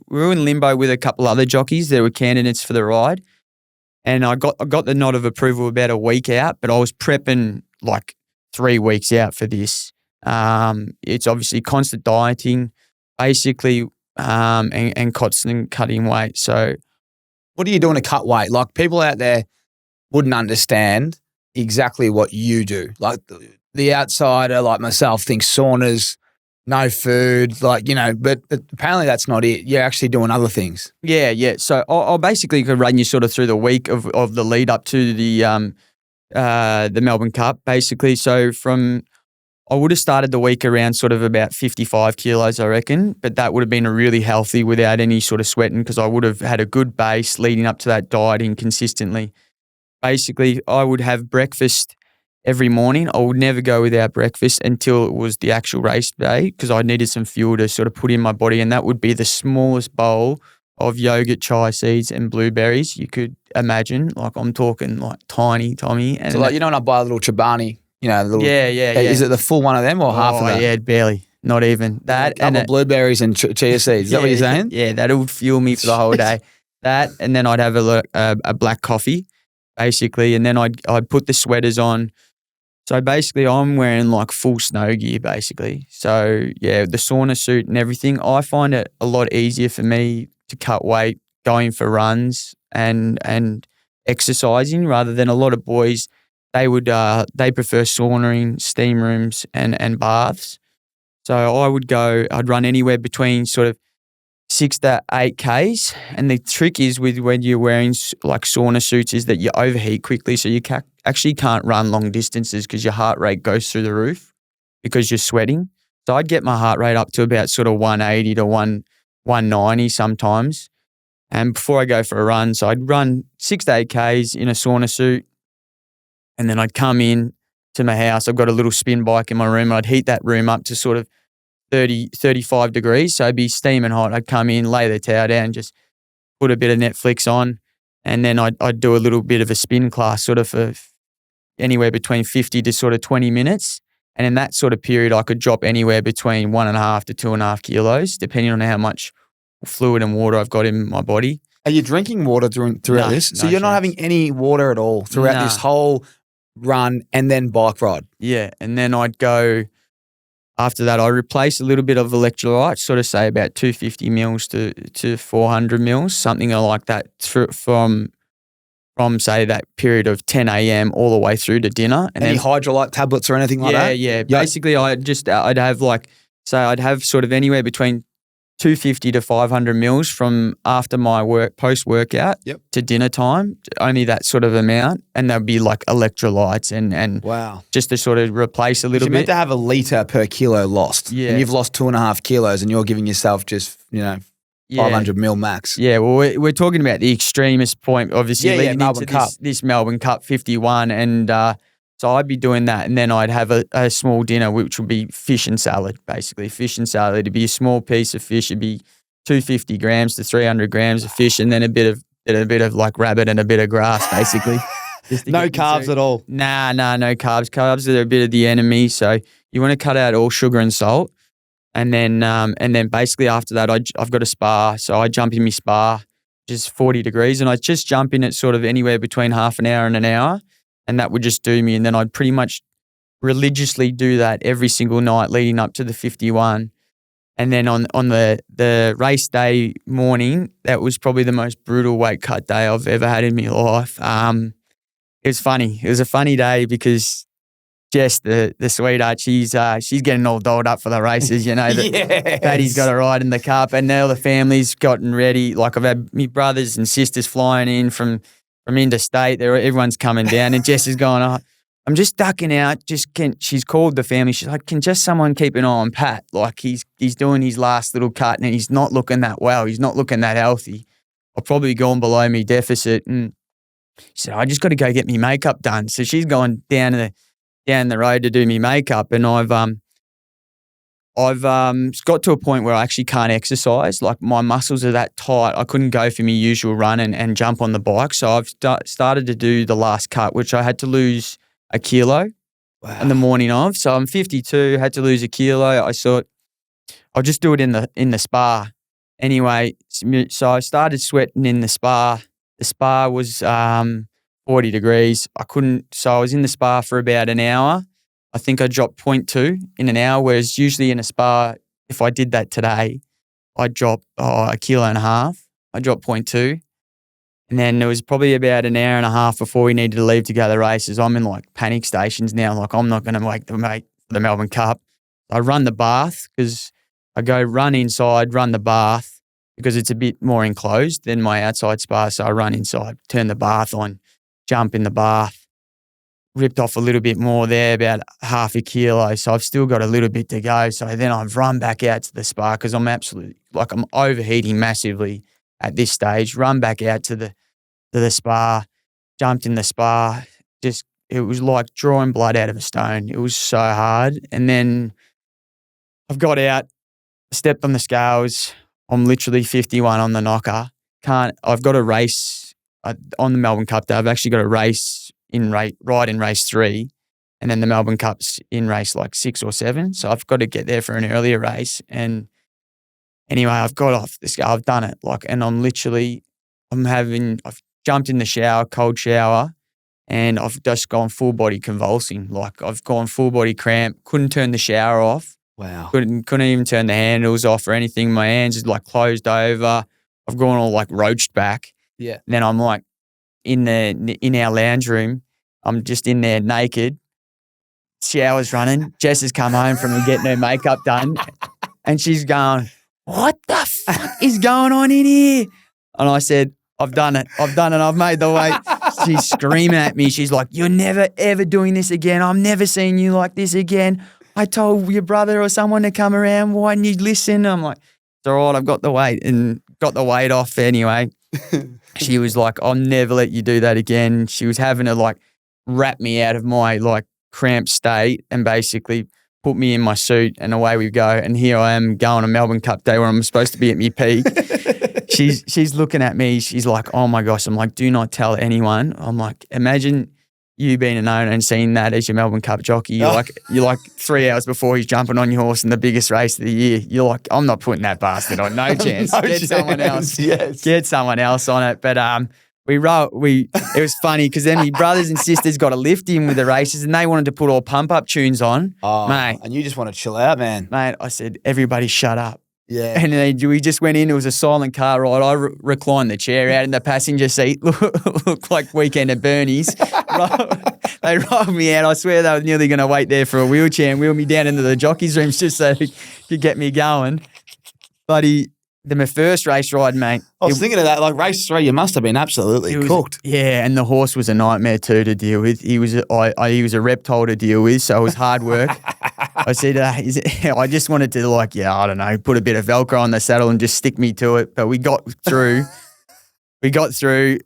were in limbo with a couple other jockeys that were candidates for the ride. And I got the nod of approval about a week out, but I was prepping like 3 weeks out for this. It's obviously constant dieting, basically, and constant cutting weight. So, what are you doing to cut weight? Like, people out there wouldn't understand exactly what you do. Like the outsider, like myself, thinks saunas, no food, but apparently that's not it. You're actually doing other things. Yeah. So I'll basically run you sort of through the week of the lead up to the Melbourne Cup, basically. So I would have started the week around sort of about 55 kilos, I reckon, but that would have been a really healthy without any sort of sweating because I would have had a good base leading up to that dieting consistently. Basically, I would have breakfast every morning. I would never go without breakfast until it was the actual race day because I needed some fuel to sort of put in my body, and that would be the smallest bowl of yogurt, chia seeds and blueberries you could imagine. Like I'm talking like tiny, Tommy. And So like, you know when I buy a little Chobani, the little... Yeah. Is it the full one of them or half of that? Yeah, barely. Not even. That a couple of blueberries and chia seeds. Is that what you're saying? Yeah, that would fuel me for the whole day. That, and then I'd have a black coffee, basically, and then I'd put the sweaters on. So basically I'm wearing like full snow gear, basically. So yeah, the sauna suit and everything. I find it a lot easier for me to cut weight going for runs and exercising rather than a lot of boys. They prefer saunaing, steam rooms and baths. So I'd run anywhere between sort of 6 to 8 Ks. And the trick is with when you're wearing like sauna suits is that you overheat quickly. So you actually can't run long distances because your heart rate goes through the roof because you're sweating. So I'd get my heart rate up to about sort of 180 to 190 sometimes. And before I go for a run, so I'd run 6 to 8 Ks in a sauna suit. And then I'd come in to my house. I've got a little spin bike in my room. I'd heat that room up to sort of 30, 35 degrees. So it'd be steaming hot. I'd come in, lay the towel down, just put a bit of Netflix on. And then I'd do a little bit of a spin class sort of for anywhere between 50 to sort of 20 minutes. And in that sort of period, I could drop anywhere between 1.5 to 2.5 kilos, depending on how much fluid and water I've got in my body. Are you drinking water throughout this? So you're not having any water at all throughout this whole run and then bike ride? Yeah. And then I'd go, after that, I replace a little bit of electrolytes, sort of say about 250 mils to 400 mils, something like that from say that period of 10 a.m. all the way through to dinner. And any hydrolyte tablets or anything like that? Yeah. Basically, I'd have sort of anywhere between 250 to 500 mils from after my post-workout to dinner time, only that sort of amount. And there'd be like electrolytes and wow, just to sort of replace a little bit. You're meant to have a litre per kilo lost. Yeah. And you've lost 2.5 kilos and you're giving yourself just, 500 mil max. Yeah, well, we're talking about the extremist point, obviously, leading Melbourne into Cup. This Melbourne Cup 51. And so I'd be doing that. And then I'd have a small dinner, which would be fish and salad, basically. Fish and salad. It'd be a small piece of fish. It'd be 250 grams to 300 grams of fish and then a bit of like rabbit and a bit of grass, basically. No carbs at all? Nah, no carbs. Carbs are a bit of the enemy. So you want to cut out all sugar and salt. And then basically after that, I've got a spa. So I jump in my spa, which is 40 degrees. And I just jump in at sort of anywhere between half an hour and an hour. And that would just do me. And then I'd pretty much religiously do that every single night leading up to the 51. And then on the race day morning, that was probably the most brutal weight cut day I've ever had in my life. It was funny. It was a funny day because Jess, the sweetheart, she's getting all dolled up for the races, Patty's got a ride in the cup and now the family's gotten ready. Like I've had my brothers and sisters flying in from interstate. Everyone's coming down and Jess is going, I'm just ducking out. She's called the family. She's like, can just someone keep an eye on Pat? Like he's doing his last little cut and he's not looking that well. He's not looking that healthy. I've probably gone below me deficit. And she said, I just got to go get me makeup done. So she's gone down the road to do me makeup, and I've got to a point where I actually can't exercise. Like my muscles are that tight. I couldn't go for my usual run and jump on the bike. So I've started to do the last cut, which I had to lose a kilo in the morning of. So I'm 52, had to lose a kilo. I thought I'll just do it in the spa. Anyway, so I started sweating in the spa. The spa was 40 degrees. So I was in the spa for about an hour. I think I dropped 0.2 in an hour, whereas usually in a spa, if I did that today, I'd drop 1.5 kilos. I dropped 0.2. And then it was probably about an hour and a half before we needed to leave to go to the races. I'm in like panic stations now. Like I'm not going to make the Melbourne Cup. I run the bath because I go run inside, run the bath because it's a bit more enclosed than my outside spa. So I run inside, turn the bath on, jump in the bath, ripped off a little bit more there, about half a kilo. So I've still got a little bit to go. So then I've run back out to the spa because I'm overheating massively at this stage. Run back out to the spa, jumped in the spa. It was like drawing blood out of a stone. It was so hard. And then I've got out, stepped on the scales. I'm literally 51 on the knocker. I've got a race on the Melbourne Cup day. I've actually got a race in race 3, and then the Melbourne Cup's in race like 6 or 7. So I've got to get there for an earlier race. And anyway, I've got off the scale. I've done it. I've jumped in the shower, cold shower, and I've just gone full body convulsing. Like I've gone full body cramp, couldn't turn the shower off. Wow. Couldn't even turn the handles off or anything. My hands is like closed over. I've gone all like roached back. Yeah. And then I'm like in our lounge room. I'm just in there naked. Shower's running. Jess has come home from getting her makeup done, and she's going, "What the fuck is going on in here?" And I said, I've done it. I've made the weight. She's screaming at me. She's like, "You're never, ever doing this again. I'm never seeing you like this again. I told your brother or someone to come around. Why didn't you listen?" I'm like, "It's all right. I've got the weight," and got the weight off anyway. She was like, "I'll never let you do that again." She was having to like wrap me out of my like cramped state and basically put me in my suit, and away we go. And here I am going on Melbourne Cup day where I'm supposed to be at my peak. She's looking at me. She's like, "Oh my gosh." I'm like, "Do not tell anyone." I'm like, "Imagine you being an owner and seeing that as your Melbourne Cup jockey. You're like 3 hours before he's jumping on your horse in the biggest race of the year. You're like, I'm not putting that bastard on. No chance. Someone else. Yes. Get someone else on it." But it was funny because then my brothers and sisters got a lift in with the races, and they wanted to put all pump up tunes on. Oh, mate. And you just want to chill out, man. Mate, I said, "Everybody shut up." Yeah. And then we just went in. It was a silent car ride. I reclined the chair out in the passenger seat. Looked like Weekend at Bernie's. They rolled me out. I swear they were nearly going to wait there for a wheelchair and wheel me down into the jockey's rooms just so they could get me going. But my first race ride, mate. I was thinking of that. Like race 3, you must have been absolutely cooked. Yeah, and the horse was a nightmare too to deal with. He was a reptile to deal with, so it was hard work. I said, I just wanted to I don't know, put a bit of Velcro on the saddle and just stick me to it. But we got through. Slaughtered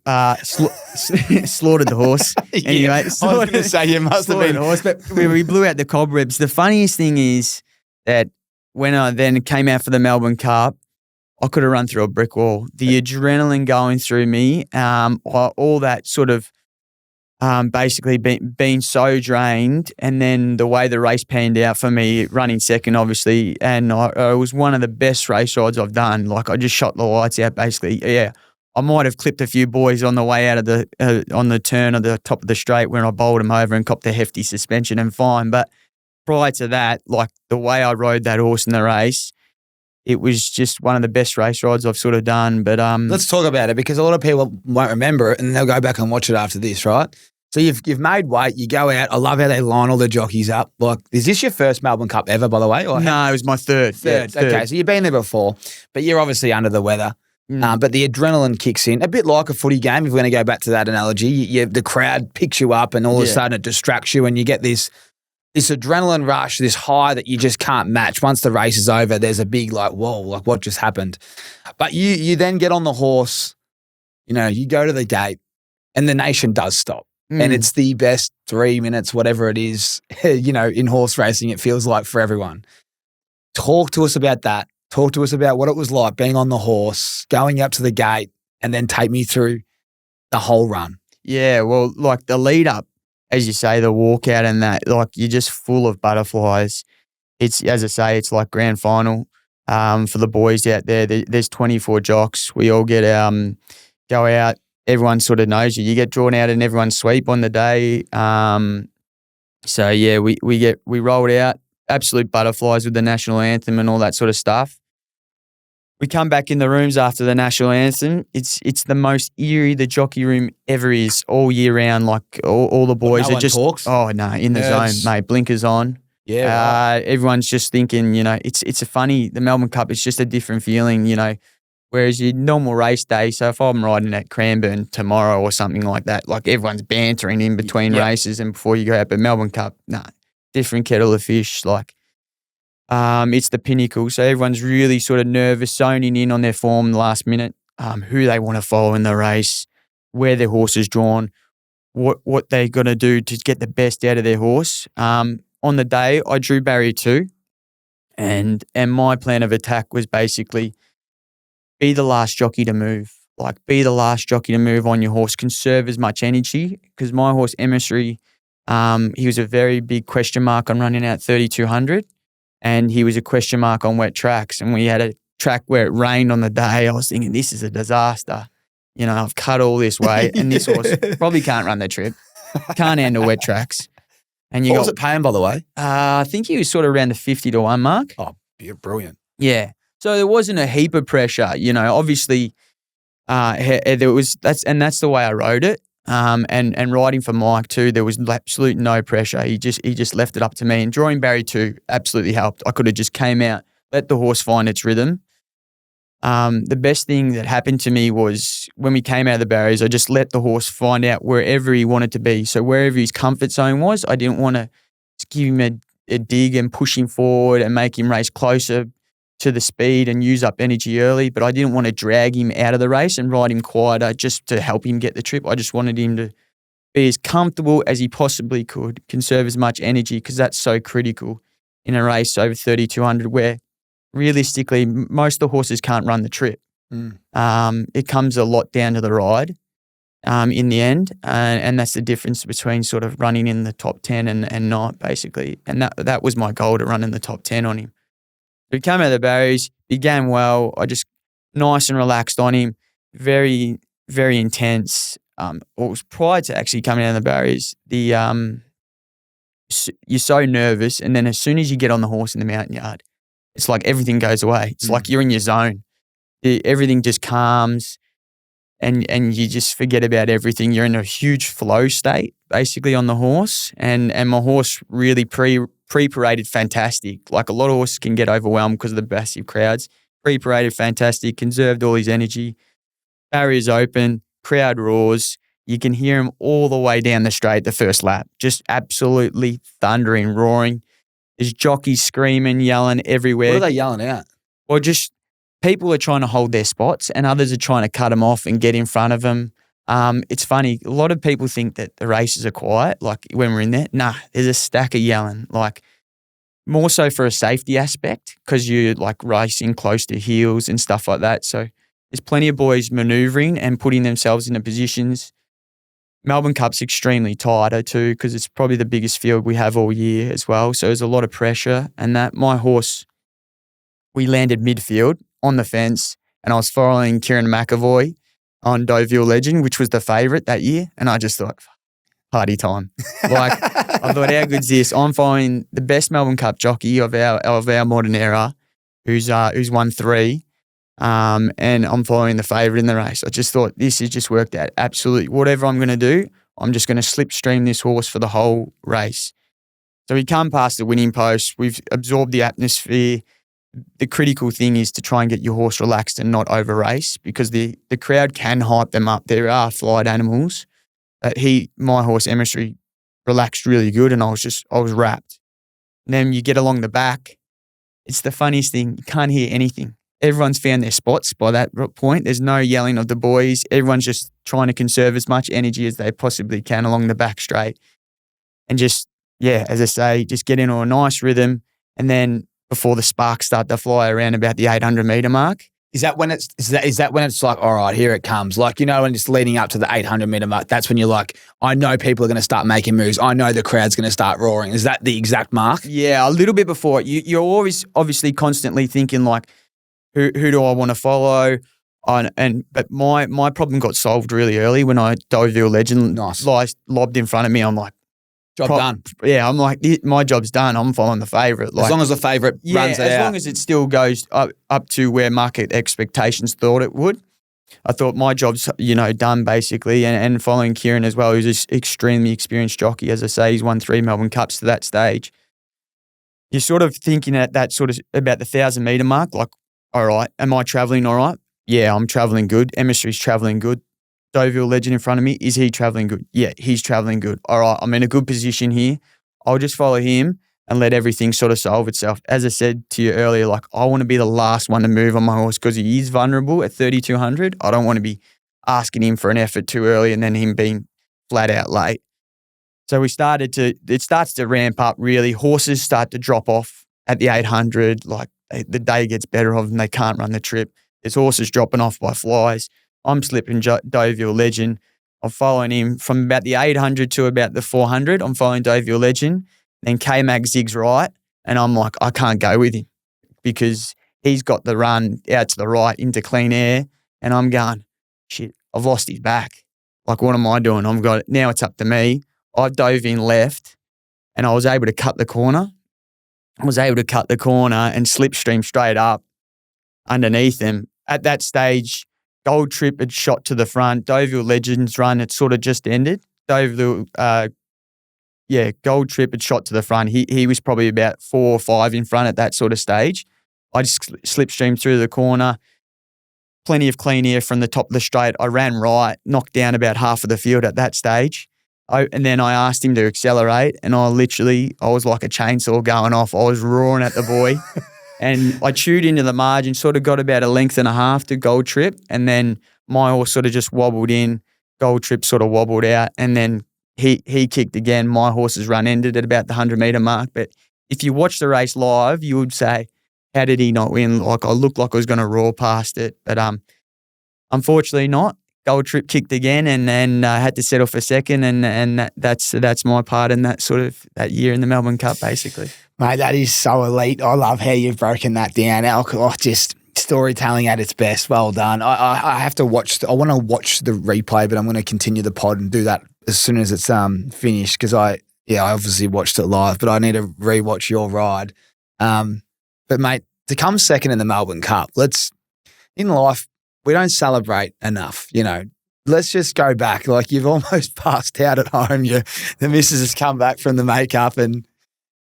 the horse. Anyway, I was going to say you must have been. The horse, but we blew out the cobwebs. The funniest thing is that when I then came out for the Melbourne Cup, I could have run through a brick wall. The adrenaline going through me, all that sort of basically being so drained, and then the way the race panned out for me, running second, obviously, and it was one of the best race rides I've done. Like I just shot the lights out, basically. Yeah, I might have clipped a few boys on the way out of on the turn of the top of the straight when I bowled them over and copped a hefty suspension and fine. But prior to that, like the way I rode that horse in the race, it was just one of the best race rides I've sort of done. But let's talk about it, because a lot of people won't remember it and they'll go back and watch it after this, right? So you've made weight, you go out. I love how they line all the jockeys up. Like, is this your first Melbourne Cup ever, by the way? Or no, it was my third. Third. Okay, so you've been there before, but you're obviously under the weather. But the adrenaline kicks in, a bit like a footy game, if we're going to go back to that analogy. The crowd picks you up and all of a sudden it distracts you and you get this adrenaline rush, this high that you just can't match. Once the race is over, there's a big like, whoa, like what just happened? But you then get on the horse, you go to the gate and the nation does stop. And it's the best 3 minutes, whatever it is, in horse racing, it feels like for everyone. Talk to us about that. Talk to us about what it was like being on the horse, going up to the gate, and then take me through the whole run. Yeah, well, like the lead up, as you say, the walkout and that, like you're just full of butterflies. It's, as I say, it's like grand final for the boys out there. There's 24 jocks. We all get go out. Everyone sort of knows you. You get drawn out and everyone sweep on the day. So yeah, we rolled out, absolute butterflies with the national anthem and all that sort of stuff. We come back in the rooms after the national anthem. It's the most eerie the jockey room ever is all year round. Like all the boys no are just talks? Oh no, in the zone, mate. Blinkers on. Yeah, right. Everyone's just thinking. It's a funny. The Melbourne Cup is just a different feeling. Whereas your normal race day, so if I'm riding at Cranbourne tomorrow or something like that, like everyone's bantering in between races and before you go out. But Melbourne Cup, different kettle of fish. Like, it's the pinnacle. So everyone's really sort of nervous, zoning in on their form the last minute, who they want to follow in the race, where their horse is drawn, what they're going to do to get the best out of their horse. On the day, I drew barrier 2, and my plan of attack was basically be the last jockey to move. Like, be the last jockey to move on your horse. Conserve as much energy, because my horse, Emissary, he was a very big question mark on running out 3,200, and he was a question mark on wet tracks. And we had a track where it rained on the day. I was thinking, this is a disaster. You know, I've cut all this weight, and this horse probably can't run the trip, can't handle wet tracks. And what was it paying, by the way? I think he was sort of around the 50-1 mark. Oh, you're brilliant. Yeah. So there wasn't a heap of pressure, you know. Obviously, there was that's the way I rode it. And riding for Mike too, there was absolute no pressure. He just left it up to me. And drawing barrier 2 absolutely helped. I could have just came out, let the horse find its rhythm. The best thing that happened to me was when we came out of the barriers, I just let the horse find out wherever he wanted to be. So wherever his comfort zone was, I didn't want to give him a dig and push him forward and make him race closer to the speed and use up energy early, but I didn't want to drag him out of the race and ride him quieter just to help him get the trip. I just wanted him to be as comfortable as he possibly could, conserve as much energy, because that's so critical in a race over 3,200 where realistically most of the horses can't run the trip. It comes a lot down to the ride in the end, and that's the difference between sort of running in the top 10 and not, basically. And that was my goal, to run in the top 10 on him. We came out of the barriers, began well. I just nice and relaxed on him, very, very intense. It was prior to actually coming out of the barriers. You're so nervous, and then as soon as you get on the horse in the mountain yard, it's like everything goes away. It's like you're in your zone. Everything just calms, and you just forget about everything. You're in a huge flow state, basically, on the horse, and my horse really pre-paraded fantastic. Like, a lot of horses can get overwhelmed because of the massive crowds. Pre-paraded fantastic, conserved all his energy. Barriers open, crowd roars. You can hear him all the way down the straight the first lap, just absolutely thundering, roaring. There's jockeys screaming, yelling everywhere. What are they yelling out? Well, just people are trying to hold their spots, and others are trying to cut them off and get in front of them. It's funny. A lot of people think that the races are quiet, like when we're in there. Nah, there's a stack of yelling, like more so for a safety aspect, because you're like racing close to heels and stuff like that. So there's plenty of boys manoeuvring and putting themselves into positions. Melbourne Cup's extremely tighter too, because it's probably the biggest field we have all year as well. So there's a lot of pressure, and that my horse, we landed midfield on the fence, and I was following Kieran McAvoy on Deauville Legend, which was the favourite that year. And I just thought, party time. Like, I thought, how good's this? I'm following the best Melbourne Cup jockey of our modern era, who's won 3, and I'm following the favourite in the race. I just thought, this has just worked out absolutely. Whatever I'm going to do, I'm just going to slipstream this horse for the whole race. So we come past the winning post. We've absorbed the atmosphere. The critical thing is to try and get your horse relaxed and not over race, because the crowd can hype them up. There are flight animals. My horse Emissary relaxed really good, and I was wrapped. And then you get along the back. It's the funniest thing. You can't hear anything. Everyone's found their spots by that point. There's no yelling of the boys. Everyone's just trying to conserve as much energy as they possibly can along the back straight. And just, as I say, just get into a nice rhythm. And then before the sparks start to fly around about the 800 metre mark. Is that when it's like, all right, here it comes? Like, you know, when it's leading up to the 800 metre mark, that's when you're like, I know people are going to start making moves. I know the crowd's going to start roaring. Is that the exact mark? Yeah, a little bit before. You're always obviously constantly thinking like, who do I want to follow? But my problem got solved really early when I Deauville Legend lobbed in front of me. I'm like, job done. Yeah, I'm like, my job's done. I'm following the favourite. Like, as long as the favourite runs it out. As long as it still goes up to where market expectations thought it would. I thought my job's, done basically, and following Kieran as well, who's an extremely experienced jockey. As I say, he's won 3 Melbourne Cups to that stage. You're sort of thinking at that sort of about the 1,000 metre mark, like, all right, am I travelling all right? yeah, I'm travelling good. Emissary's travelling good. Deauville Legend in front of me, is he travelling good? Yeah, he's travelling good. All right, I'm in a good position here. I'll just follow him and let everything sort of solve itself. As I said to you earlier, like I want to be the last one to move on my horse because he is vulnerable at 3,200. I don't want to be asking him for an effort too early and then him being flat out late. So it starts to ramp up really. Horses start to drop off at the 800. Like the day gets better of them. They can't run the trip. There's horses dropping off by flies. I'm slipping Deauville Legend. I'm following him from about the 800 to about the 400. I'm following Deauville Legend. Then K-Mag zigs right. And I'm like, I can't go with him because he's got the run out to the right into clean air. And I'm going, shit, I've lost his back. Like, what am I doing? Now it's up to me. I dove in left and I was able to cut the corner. and slipstream straight up underneath him. At that stage, Gold Trip had shot to the front. Deauville Legends run had sort of just ended. Gold Trip had shot to the front. He was probably about 4 or 5 in front at that sort of stage. I just slipstreamed through the corner. Plenty of clean air from the top of the straight. I ran right, knocked down about half of the field at that stage. And then I asked him to accelerate, and I was like a chainsaw going off. I was roaring at the boy. And I chewed into the margin, sort of got about a length and a half to Gold Trip, and then my horse sort of just wobbled in. Gold Trip sort of wobbled out, and then he kicked again. My horse's run ended at about the 100-metre mark. But if you watch the race live, you would say, how did he not win? Like, I looked like I was going to roar past it. But unfortunately not. Gold Trip kicked again, and then had to settle for second, and that's my part in that sort of that year in the Melbourne Cup, basically. Mate, that is so elite. I love how you've broken that down. Just storytelling at its best. Well done. I have to watch. I want to watch the replay, but I'm going to continue the pod and do that as soon as it's finished because I obviously watched it live, but I need to rewatch your ride. But mate, to come second in the Melbourne Cup, in life, we don't celebrate enough, Let's just go back. Like, you've almost passed out at home. The missus has come back from the makeup and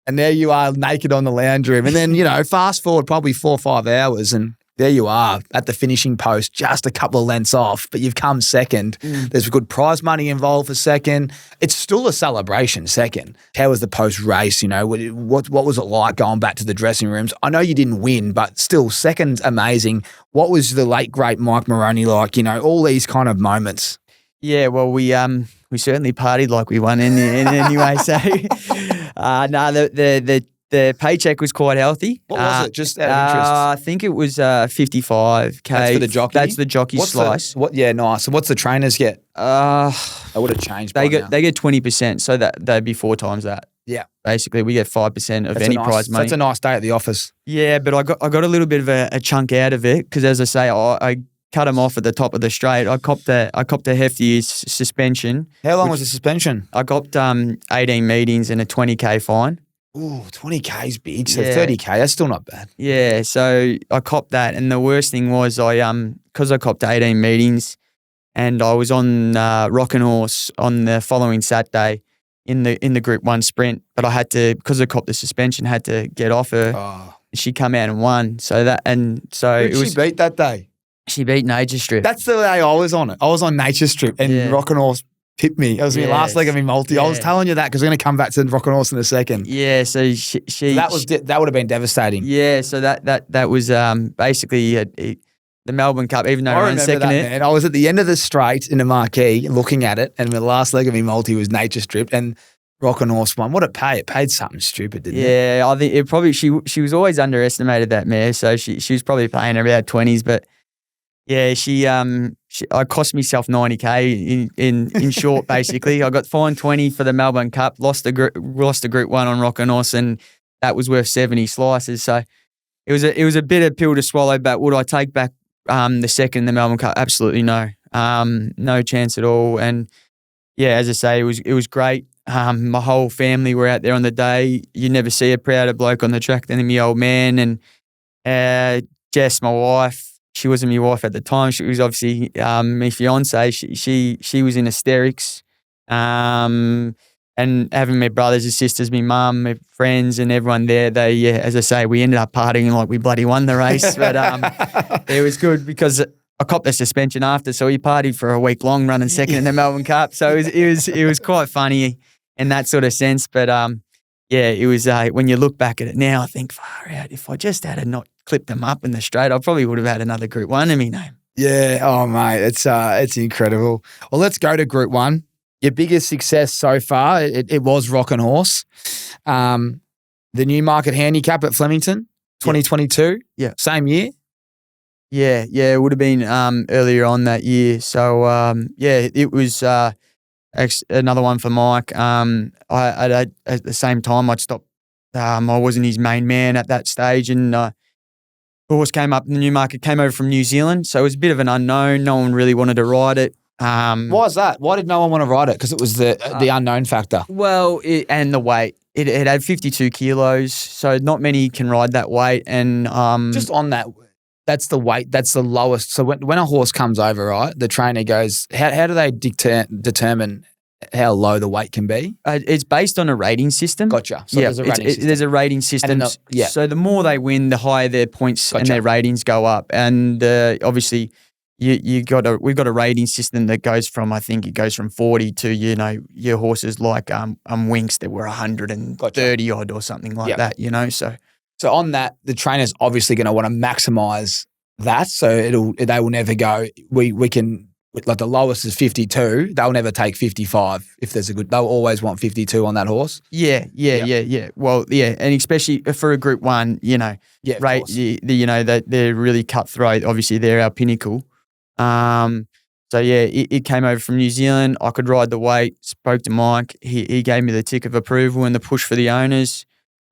there you are naked on the lounge room. And then, fast forward probably 4 or 5 hours and there you are at the finishing post, just a couple of lengths off, but you've come second. There's good prize money involved for second. It's still a celebration second. How was the post-race? What was it like going back to the dressing rooms? I know you didn't win, but still, second's amazing. What was the late, great Mike Moloney like? All these kind of moments. Yeah, well, we certainly partied like we won in anyway. So, the paycheck was quite healthy. What was it? Just out of interest. I think it was 55K. That's for the jockey? That's the jockey slice. Nice. So what's the trainers get? I would have changed. They get 20%, so that'd be 4 times that. Yeah. Basically, we get 5% of any prize money. That's a nice day at the office. Yeah, but I got a little bit of a chunk out of it because, as I say, I cut him off at the top of the straight. I copped a hefty suspension. How long was the suspension? I copped 18 meetings and a 20K fine. Ooh, 20K is big. So 30K, that's still not bad. Yeah, so I copped that, and the worst thing was because I copped 18 meetings, and I was on Rockin' Horse on the following Saturday in the Group 1 sprint, but I had to, because I copped the suspension, had to get off her. Oh. She come out and won. So Who'd she beat that day? She beat Nature Strip. That's the day I was on it. I was on Nature Strip, and Rockin' Horse pipped me. It was my last leg of my multi. I was telling you that because we're going to come back to Rockin' Horse in a second. Yeah, so that would have been devastating. Yeah, so that was basically the Melbourne Cup, even though I ran second. Man. I was at the end of the straight in the marquee looking at it, and my last leg of my multi was Nature Strip, and Rockin' Horse won. What it pay? It paid something stupid, didn't it? Yeah, I think it probably she was always underestimated, that mare, so she was probably paying about 20s, but. Yeah, I cost myself 90K in short. Basically, I got fined 20 for the Melbourne Cup, lost the Group 1 on Rockin' Horse, and that was worth 70 slices. So it was a bitter pill to swallow. But would I take back the second in the Melbourne Cup? Absolutely no, no chance at all. And yeah, as I say, it was great. My whole family were out there on the day. You never see a prouder bloke on the track than me old man, and Jess, my wife. She wasn't my wife at the time. She was obviously my fiance. She was in hysterics. And having my brothers and sisters, my mum, my friends and everyone there, as I say, we ended up partying like we bloody won the race. But it was good because I copped the suspension after, so he partied for a week long running second in the Melbourne Cup. So it was quite funny in that sort of sense. But yeah, it was when you look back at it now, I think, far out, if I just had not clipped them up in the straight, I probably would have had another Group 1 in my name. Yeah. Oh, mate, it's incredible. Well, let's go to Group 1. Your biggest success so far, it was Rockin' Horse. The Newmarket Handicap at Flemington, 2022. Yeah. Same year? Yeah, it would have been earlier on that year. So, yeah, it was another one for Mike. At the same time, I'd stopped. I wasn't his main man at that stage, and the horse came up in the Newmarket, came over from New Zealand, so it was a bit of an unknown. No one really wanted to ride it. Why is that? Why did no one want to ride it? Because it was the unknown factor. Well, and the weight. It had 52 kilos, so not many can ride that weight. And just on that, that's the weight. That's the lowest. So when a horse comes over, right, the trainer goes, how do they determine how low the weight can be? It's based on a rating system. Gotcha. So there's a rating system. There's a rating system. So the more they win, the higher their points and their ratings go up. And obviously, we've got a rating system that goes from, I think it goes from 40 to, your horses like Winks that were 130 odd or something like that, So on that, the trainer's obviously going to want to maximise that. So they will never go, we can, like the lowest is 52, they'll never take 55 if there's they'll always want 52 on that horse. Yeah. Well, yeah, and especially for a Group 1, rate, that they're really cutthroat. Obviously, they're our pinnacle. So yeah, it came over from New Zealand. I could ride the weight, spoke to Mike. He gave me the tick of approval and the push for the owners.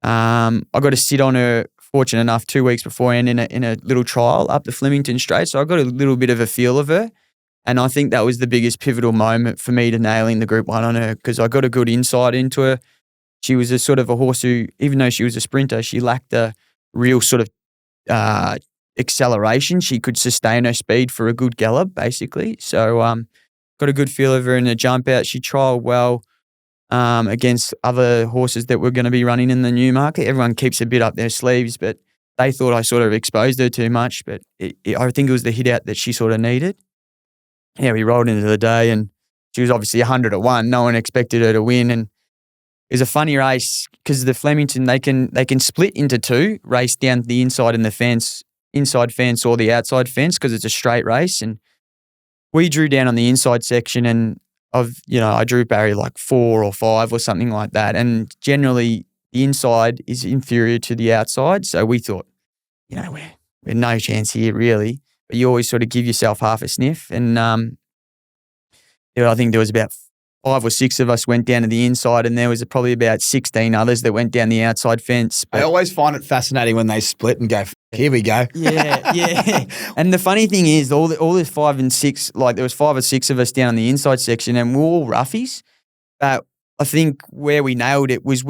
I got to sit on her, fortunate enough, 2 weeks beforehand in a little trial up the Flemington Straight. So I got a little bit of a feel of her. And I think that was the biggest pivotal moment for me to nailing the Group 1 on her, because I got a good insight into her. She was a sort of a horse who, even though she was a sprinter, she lacked a real sort of acceleration. She could sustain her speed for a good gallop, basically. So got a good feel of her in the jump out. She trialled well against other horses that were going to be running in the Newmarket. Everyone keeps a bit up their sleeves, but they thought I sort of exposed her too much. But I think it was the hit out that she sort of needed. Yeah, we rolled into the day and she was obviously 100-1. No one expected her to win. And it was a funny race because the Flemington, they can split into two, race down the inside and the fence, inside fence or the outside fence, because it's a straight race. And we drew down on the inside section, and I drew barrier like 4 or 5 or something like that. And generally the inside is inferior to the outside. So we thought, we're no chance here really. But you always sort of give yourself half a sniff. And I think there was about 5 or 6 of us went down to the inside, and there was probably about 16 others that went down the outside fence. I always find it fascinating when they split and go, here we go. Yeah. And the funny thing is, all the 5 and 6, like there was 5 or 6 of us down on the inside section, and we're all roughies. But I think where we nailed it was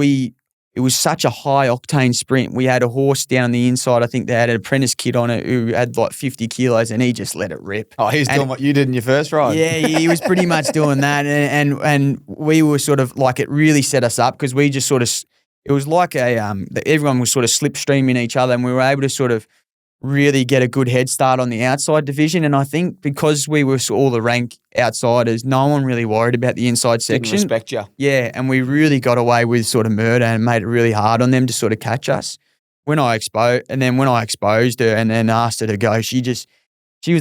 it was such a high octane sprint. We had a horse down on the inside. I think they had an apprentice kid on it who had like 50 kilos, and he just let it rip. Oh, he's doing what you did in your first ride. Yeah, he was pretty much doing that. And we were sort of like, it really set us up because we just sort of, it was like everyone was sort of slipstreaming each other, and we were able to sort of really get a good head start on the outside division. And I think because we were all the rank outsiders, no one really worried about the inside section. Didn't respect you. Yeah, and we really got away with sort of murder and made it really hard on them to sort of catch us. When I exposed her and then asked her to go, she was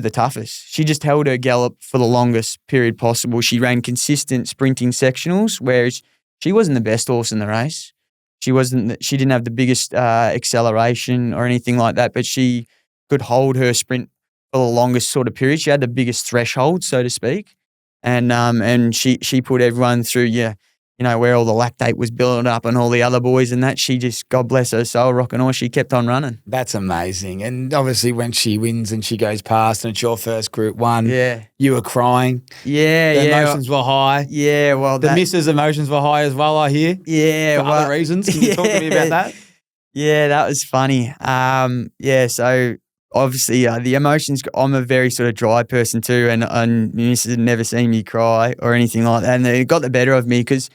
the toughest. She just held her gallop for the longest period possible. She ran consistent sprinting sectionals, whereas she wasn't the best horse in the race. She didn't have the biggest acceleration or anything like that, but she could hold her sprint for the longest sort of period. She had the biggest threshold, so to speak. And she put everyone through, where all the lactate was building up and all the other boys and that. She just, God bless her soul, rocking horse, she kept on running. That's amazing. And obviously when she wins and she goes past and it's your first Group 1, you were crying. The emotions were high. Yeah, well. The missus' emotions were high as well, I hear. Yeah. For other reasons. Can you talk to me about that? Yeah, that was funny. So obviously the emotions, I'm a very sort of dry person too, and missus had never seen me cry or anything like that. And it got the better of me because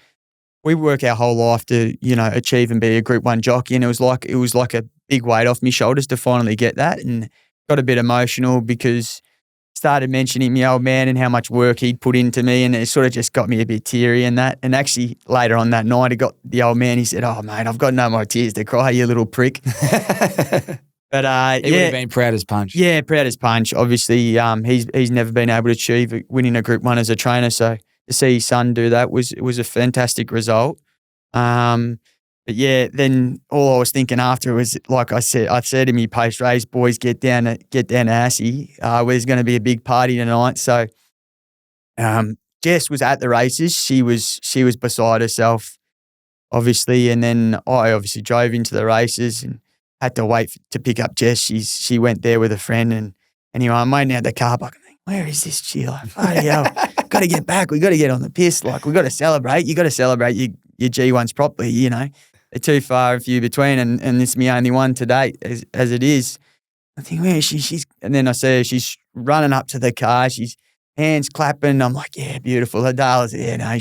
we work our whole life to, achieve and be a Group 1 jockey. And it was like a big weight off my shoulders to finally get that, and got a bit emotional because started mentioning my old man and how much work he'd put into me, and it sort of just got me a bit teary and that. And actually later on that night, I got the old man, he said, "Oh, mate, I've got no more tears to cry, you little prick." But He would have been proud as punch. Yeah, proud as punch. Obviously, he's never been able to achieve winning a Group 1 as a trainer, so to see his son do that was a fantastic result. But yeah, then all I was thinking after was, like I said in my post race, boys, get down to Assy. There's going to be a big party tonight. So, Jess was at the races. She was beside herself, obviously, and then I obviously drove into the races and had to wait to pick up Jess. She went there with a friend, and anyway, I'm waiting out the car park. I'm like, where is this Sheila? Bloody hell, got to get back. We got to get on the piss. Like, we got to celebrate. You got to celebrate your G1s properly. You know, they're too far and few between, and this is my only one to date as it is. I think, where is she? And then I see her. She's running up to the car. She's hands clapping. I'm like, yeah, beautiful. Adela's,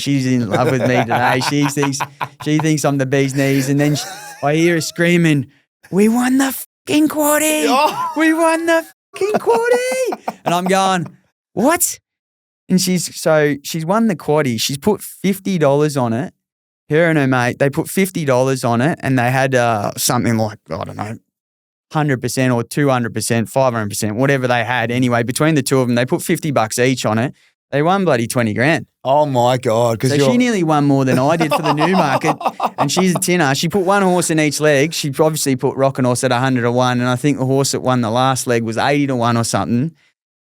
she's in love with me today. She thinks I'm the bee's knees. And then I hear her screaming, "We won the fucking quaddie! Oh. We won the fucking quaddie!" And I'm going, what? And she's won the quaddie. She's put $50 on it. Her and her mate, they put $50 on it, and they had something like, I don't know, 100% or 200%, 500%, whatever they had. Anyway, between the two of them, they put $50 each on it. They won bloody 20 grand. Oh my God. So she nearly won more than I did for the Newmarket. And she's a tinner. She put one horse in each leg. She obviously put Rockin' Horse at 100-1. And I think the horse that won the last leg was 80-1 or something.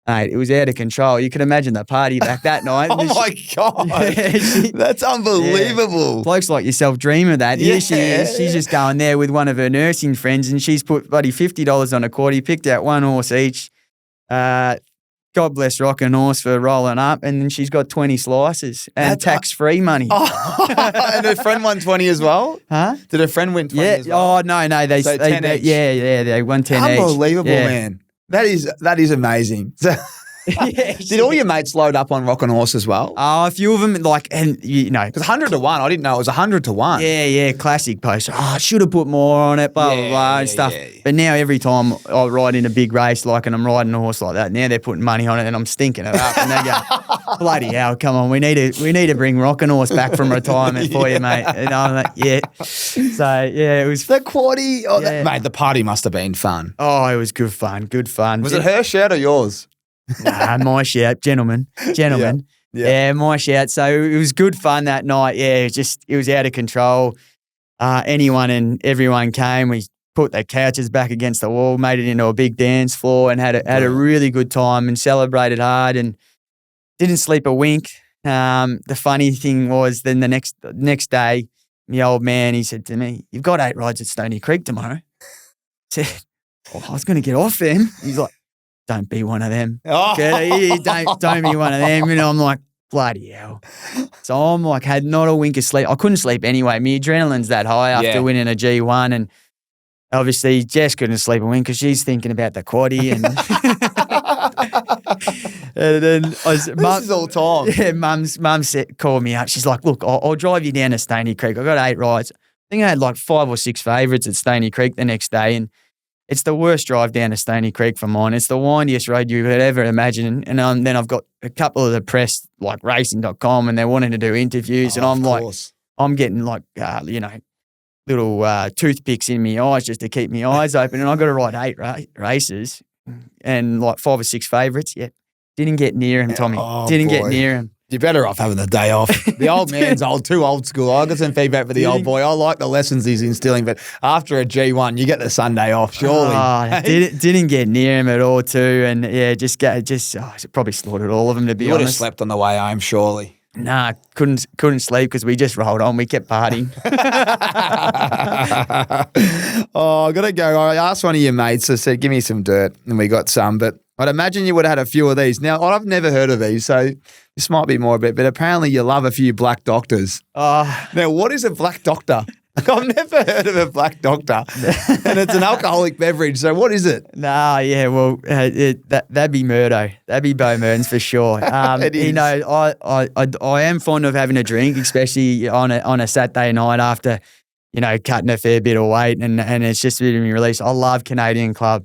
Mate, it was out of control. You could imagine the party back that night. Oh my God. Yeah, that's unbelievable. Yeah. Blokes like yourself dream of that. Here she is. She's just going there with one of her nursing friends, and she's put bloody $50 on a quaddie, picked out one horse each. God bless Rockin' Horse for rolling up, and then she's got 20 slices and tax-free money. Oh, and her friend won 20 as well? Huh? Did her friend win 20 as well? Oh, no. They 10 each. They won 10 each. Unbelievable, man. That is amazing. So, did all your mates load up on Rockin' Horse as well? A few of them, because 100-1, I didn't know it was 100-1. Yeah, classic post. I should have put more on it, blah, blah, blah, and stuff. Yeah. But now every time I ride in a big race, and I'm riding a horse like that, now they're pputting money on it, and I'm stinking it up, and they go, bloody hell, come on, we need to bring Rockin' Horse back from retirement for you, mate. And I'm like, yeah. So yeah, it was the quaddie. Oh, mate, the party must have been fun. Oh, it was good fun. Was it her shirt or yours? Nah, my shout, gentlemen. Yeah, my shout. So it was good fun that night. Yeah, it was out of control. Anyone and everyone came. We put the couches back against the wall, made it into a big dance floor, and had a really good time and celebrated hard and didn't sleep a wink. The funny thing was, then the next day, my old man, he said to me, "You've got 8 rides at Stony Creek tomorrow." I said, I was going to get off them. He's like, "Don't be one of them. Oh. Okay? Don't be one of them." And I'm like, bloody hell. So I'm like, had not a wink of sleep. I couldn't sleep anyway. My adrenaline's that high after winning a G1. And obviously Jess couldn't sleep a wink because she's thinking about the quaddie. And, and then this is all time. Yeah, Mum called me up. She's like, "Look, I'll drive you down to Stony Creek. I got 8 rides." I think I had like 5 or 6 favourites at Stony Creek the next day. And it's the worst drive down to Stony Creek for mine. It's the windiest road you could ever imagine. And then I've got a couple of the press, like racing.com, and they're wanting to do interviews. And I'm like, I'm getting like, little toothpicks in my eyes just to keep my eyes open. And I've got to ride 8 races and like 5 or 6 favourites. Yeah, didn't get near him, Tommy. Didn't get near him. You're better off having the day off. The old man's too old school. I got some feedback for the old boy. I like the lessons he's instilling, but after a G1, you get the Sunday off, surely. Didn't get near him at all too, and yeah, probably slaughtered all of them, to be honest. You would have slept on the way home, surely. Nah, couldn't sleep because we just rolled on. We kept partying. I got to go. I asked one of your mates, I said, "Give me some dirt," and we got some, but I'd imagine you would have had a few of these. Now, I've never heard of these, so this might be more a bit, but apparently you love a few black doctors. Now, what is a black doctor? I've never heard of a black doctor, and it's an alcoholic beverage, so what is it? That'd be Murdo. That'd be Bo Merns for sure. It is. I am fond of having a drink, especially on a Saturday night after, cutting a fair bit of weight, and it's just a bit of me release. I love Canadian Club.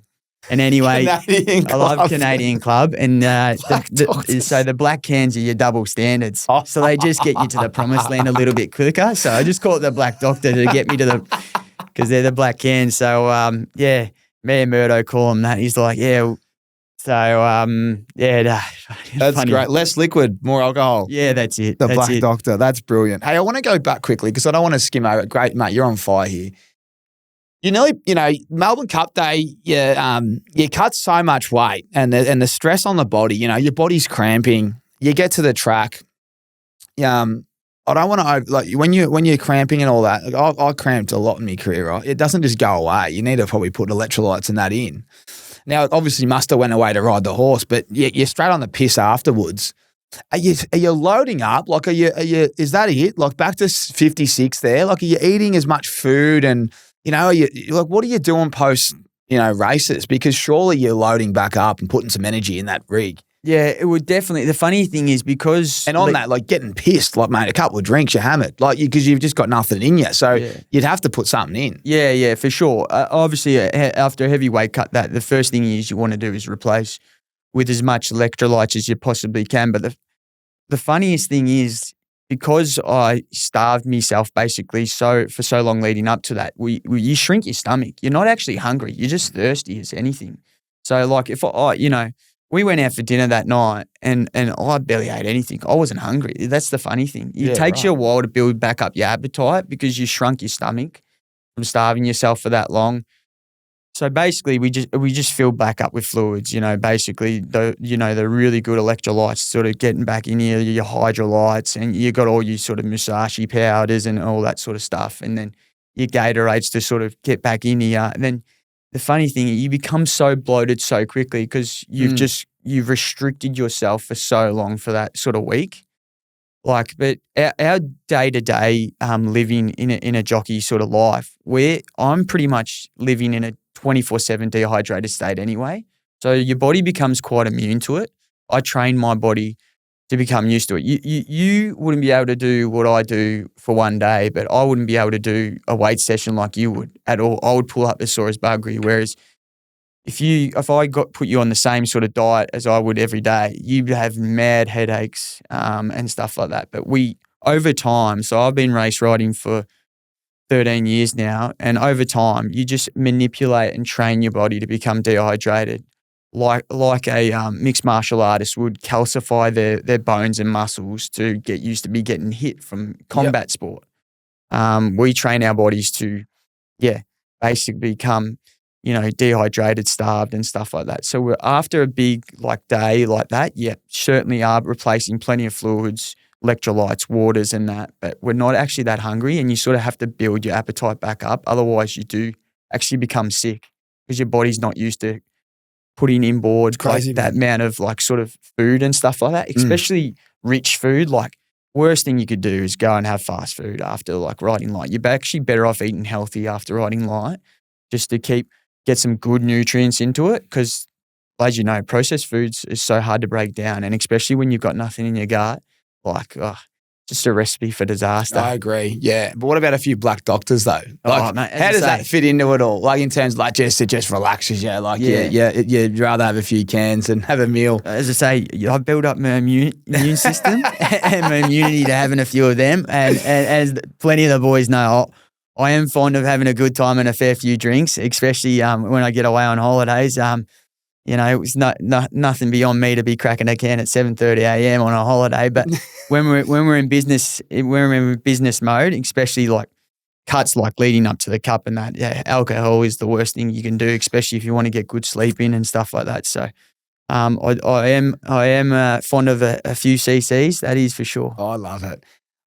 And anyway, Canadian I love club. Canadian club. And Doctors. so the black cans are your double standards. Oh. So they just get you to the promised land a little bit quicker. So I just call it the black doctor to get me to because they're the black cans. So, me and Murdo call him that. He's like, yeah. So, That's funny. great. Less liquid, more alcohol. Yeah, that's it. The that's Black it. Doctor. That's brilliant. Hey, I want to go back quickly because I don't want to skim over it. Great, mate. You're on fire here. Melbourne Cup Day, you cut so much weight and the stress on the body, your body's cramping. You get to the track. I don't want to, when you're cramping and all that, I cramped a lot in my career, right? It doesn't just go away. You need to probably put electrolytes and that in. Now, obviously, Muster went away to ride the horse, but you're straight on the piss afterwards. Are you loading up? Like, is that it? Like, back to 56 there? Like, are you eating as much food and, what are you doing post, races? Because surely you're loading back up and putting some energy in that rig. Yeah, it would definitely. The funny thing is because... And on that, getting pissed, mate, a couple of drinks, you're hammered. Because you've just got nothing in you. So you'd have to put something in. Yeah, for sure. Obviously, after a heavy weight cut, the first thing you want to do is replace with as much electrolytes as you possibly can. But the funniest thing is because I starved myself basically for so long leading up to that, you shrink your stomach. You're not actually hungry. You're just thirsty as anything. So if we went out for dinner that night and I barely ate anything. I wasn't hungry. That's the funny thing. It takes you a while to build back up your appetite because you shrunk your stomach from starving yourself for that long. So basically we just fill back up with fluids, basically the really good electrolytes sort of getting back in your hydrolytes, and you got all your sort of Musashi powders and all that sort of stuff. And then your Gatorades to sort of get back in here. And then the funny thing is you become so bloated so quickly because you've restricted yourself for so long for that sort of week. But our day-to-day living in a jockey sort of life, where I'm pretty much living in a 24/7 dehydrated state anyway. So your body becomes quite immune to it. I train my body to become used to it. You wouldn't be able to do what I do for one day, but I wouldn't be able to do a weight session like you would at all. I would pull up as sore as buggery, whereas if I put you on the same sort of diet as I would every day, you'd have mad headaches and stuff like that. But over time, so I've been race riding for 13 years now, and over time, you just manipulate and train your body to become dehydrated, like a mixed martial artist would calcify their bones and muscles to get used to be getting hit from combat sport. We train our bodies to, basically become dehydrated, starved and stuff like that. So we're after a big day like that, certainly are replacing plenty of fluids, electrolytes, waters and that, but we're not actually that hungry, and you sort of have to build your appetite back up. Otherwise you do actually become sick because your body's not used to putting in board that amount of sort of food and stuff like that, especially rich food. Worst thing you could do is go and have fast food after riding light. You're actually better off eating healthy after riding light just to get some good nutrients into it, because as you know, processed foods is so hard to break down, and especially when you've got nothing in your gut, just a recipe for disaster. I agree, yeah. But what about a few black doctors though? Mate, how does that fit into it all? In terms of it just relaxes you, you'd rather have a few cans and have a meal. As I say, I built up my immune system and my immunity to having a few of them, and as plenty of the boys know, I am fond of having a good time and a fair few drinks, especially when I get away on holidays. It was nothing beyond me to be cracking a can at 7:30 a.m. on a holiday. But when we're in business mode, especially cuts leading up to the cup and that, alcohol is the worst thing you can do, especially if you want to get good sleep in and stuff like that. So I am fond of a few CCs, that is for sure. Oh, I love it.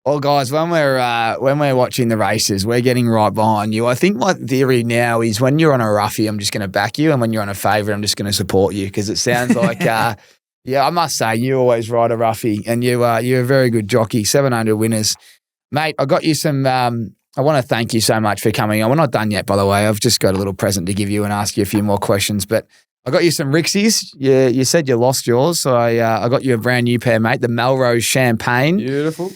Well, guys, when we're watching the races, we're getting right behind you. I think my theory now is when you're on a roughie, I'm just going to back you, and when you're on a favourite, I'm just going to support you, because it sounds like, I must say, you always ride a roughie, and you're a very good jockey. 700 winners, mate. I got you some. I want to thank you so much for coming on. We're not done yet, by the way. I've just got a little present to give you and ask you a few more questions, but I got you some Rixies. You said you lost yours, so I got you a brand new pair, mate. The Melrose Champagne. Beautiful.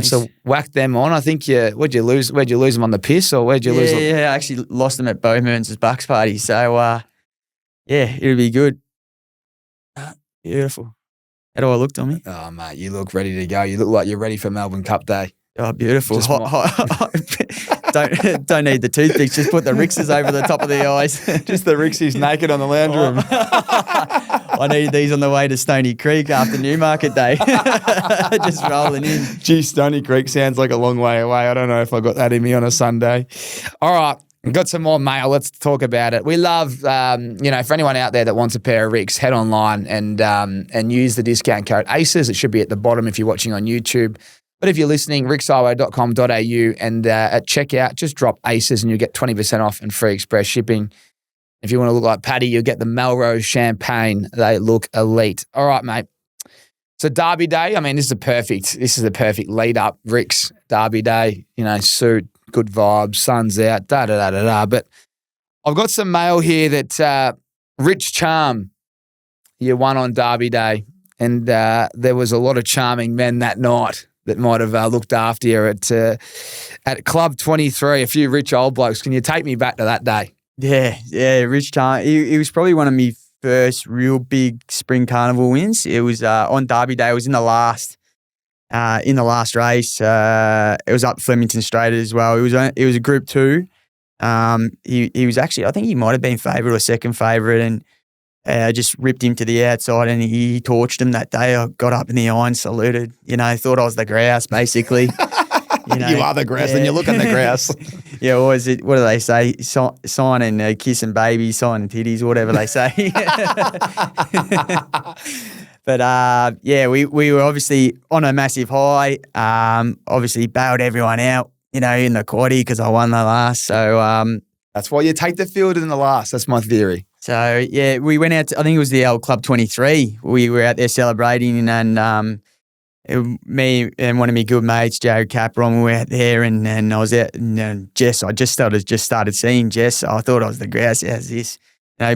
So whack them on. I think where'd you lose them on the piss, or where'd you lose them? Yeah, I actually lost them at Bo Mearns' Bucks party. So Yeah, it'll be good. Beautiful. How do I look, Tommy? Oh, mate, you look ready to go. You look like you're ready for Melbourne Cup Day. Oh, beautiful. Just Don't need the toothpicks. Just put the Rixes over the top of the eyes. Just the Rixies naked on the lounge room. I need these on the way to Stony Creek after Newmarket Day. Just rolling in. Gee, Stony Creek sounds like a long way away. I don't know if I got that in me on a Sunday. All right. We've got some more mail. Let's talk about it. We love, for anyone out there that wants a pair of Ricks, head online and use the discount code ACES. It should be at the bottom if you're watching on YouTube. But if you're listening, rickshighway.com.au and at checkout, just drop ACES and you'll get 20% off and free express shipping. If you want to look like Paddy, you'll get the Melrose Champagne. They look elite. All right, mate. So Derby Day, this is the perfect lead up. Ricks, Derby Day, suit, good vibes, sun's out, da-da-da-da-da. But I've got some mail here that Rich Charm, you won on Derby Day. And there was a lot of charming men that night that might have looked after you at Club 23, a few rich old blokes. Can you take me back to that day? Yeah, Rich Charm. He was probably one of my first real big spring carnival wins. It was on Derby Day. It was in the last race. It was up Flemington Straight as well. It was a Group 2. He was actually, I think he might have been favourite or second favourite, and I just ripped him to the outside and he torched him that day. I got up in the iron, saluted, thought I was the grouse, basically. You are the grouse, and you look at the grouse. Yeah, what do they say? Sign and kissing babies, sign and titties, whatever they say. But we were obviously on a massive high. Obviously bailed everyone out, in the quaddie because I won the last. So that's why you take the field in the last. That's my theory. So yeah, we went out to, I think it was the old Club 23. We were out there celebrating, and me and one of my good mates, Joe Capron, we were out there, and I was out, and Jess, I just started seeing Jess. So I thought I was the grouse. How's this?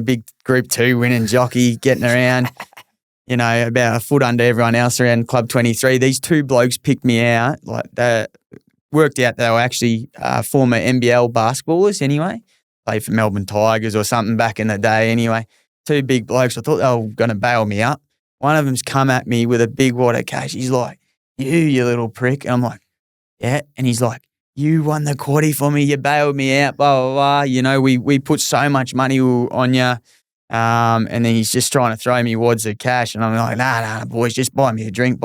Big Group 2 winning jockey, getting around, about a foot under everyone else around Club 23. These two blokes picked me out. Like, they worked out they were actually former NBL basketballers anyway. Played for Melbourne Tigers or something back in the day anyway. Two big blokes. I thought they were going to bail me up. One of them's come at me with a big water case. He's like, you little prick. And I'm like, yeah. And he's like, you won the quaddie for me. You bailed me out, blah, blah, blah. We put so much money on you. And then he's just trying to throw me wads of cash. And I'm like, nah, boys, just buy me a drink.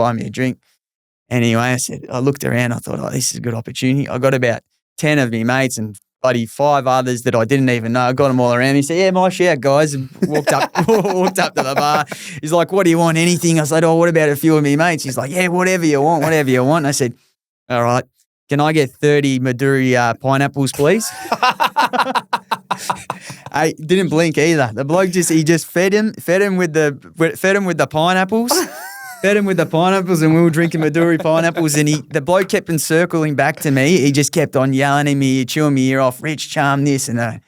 Anyway, I looked around. I thought, this is a good opportunity. I got about 10 of me mates and bloody 5 others that I didn't even know. I got them all around. He said, yeah, my shout, guys. And walked up to the bar. He's like, what do you want? Anything? I said, what about a few of me mates? He's like, yeah, whatever you want. And I said, all right, can I get 30 Maduri pineapples, please? I didn't blink either. The bloke just fed him with the pineapples. Fed him with the pineapples, and we were drinking Maduri pineapples, and the bloke kept circling back to me. He just kept on yelling at me, chewing me ear off, Rich, charm this and that.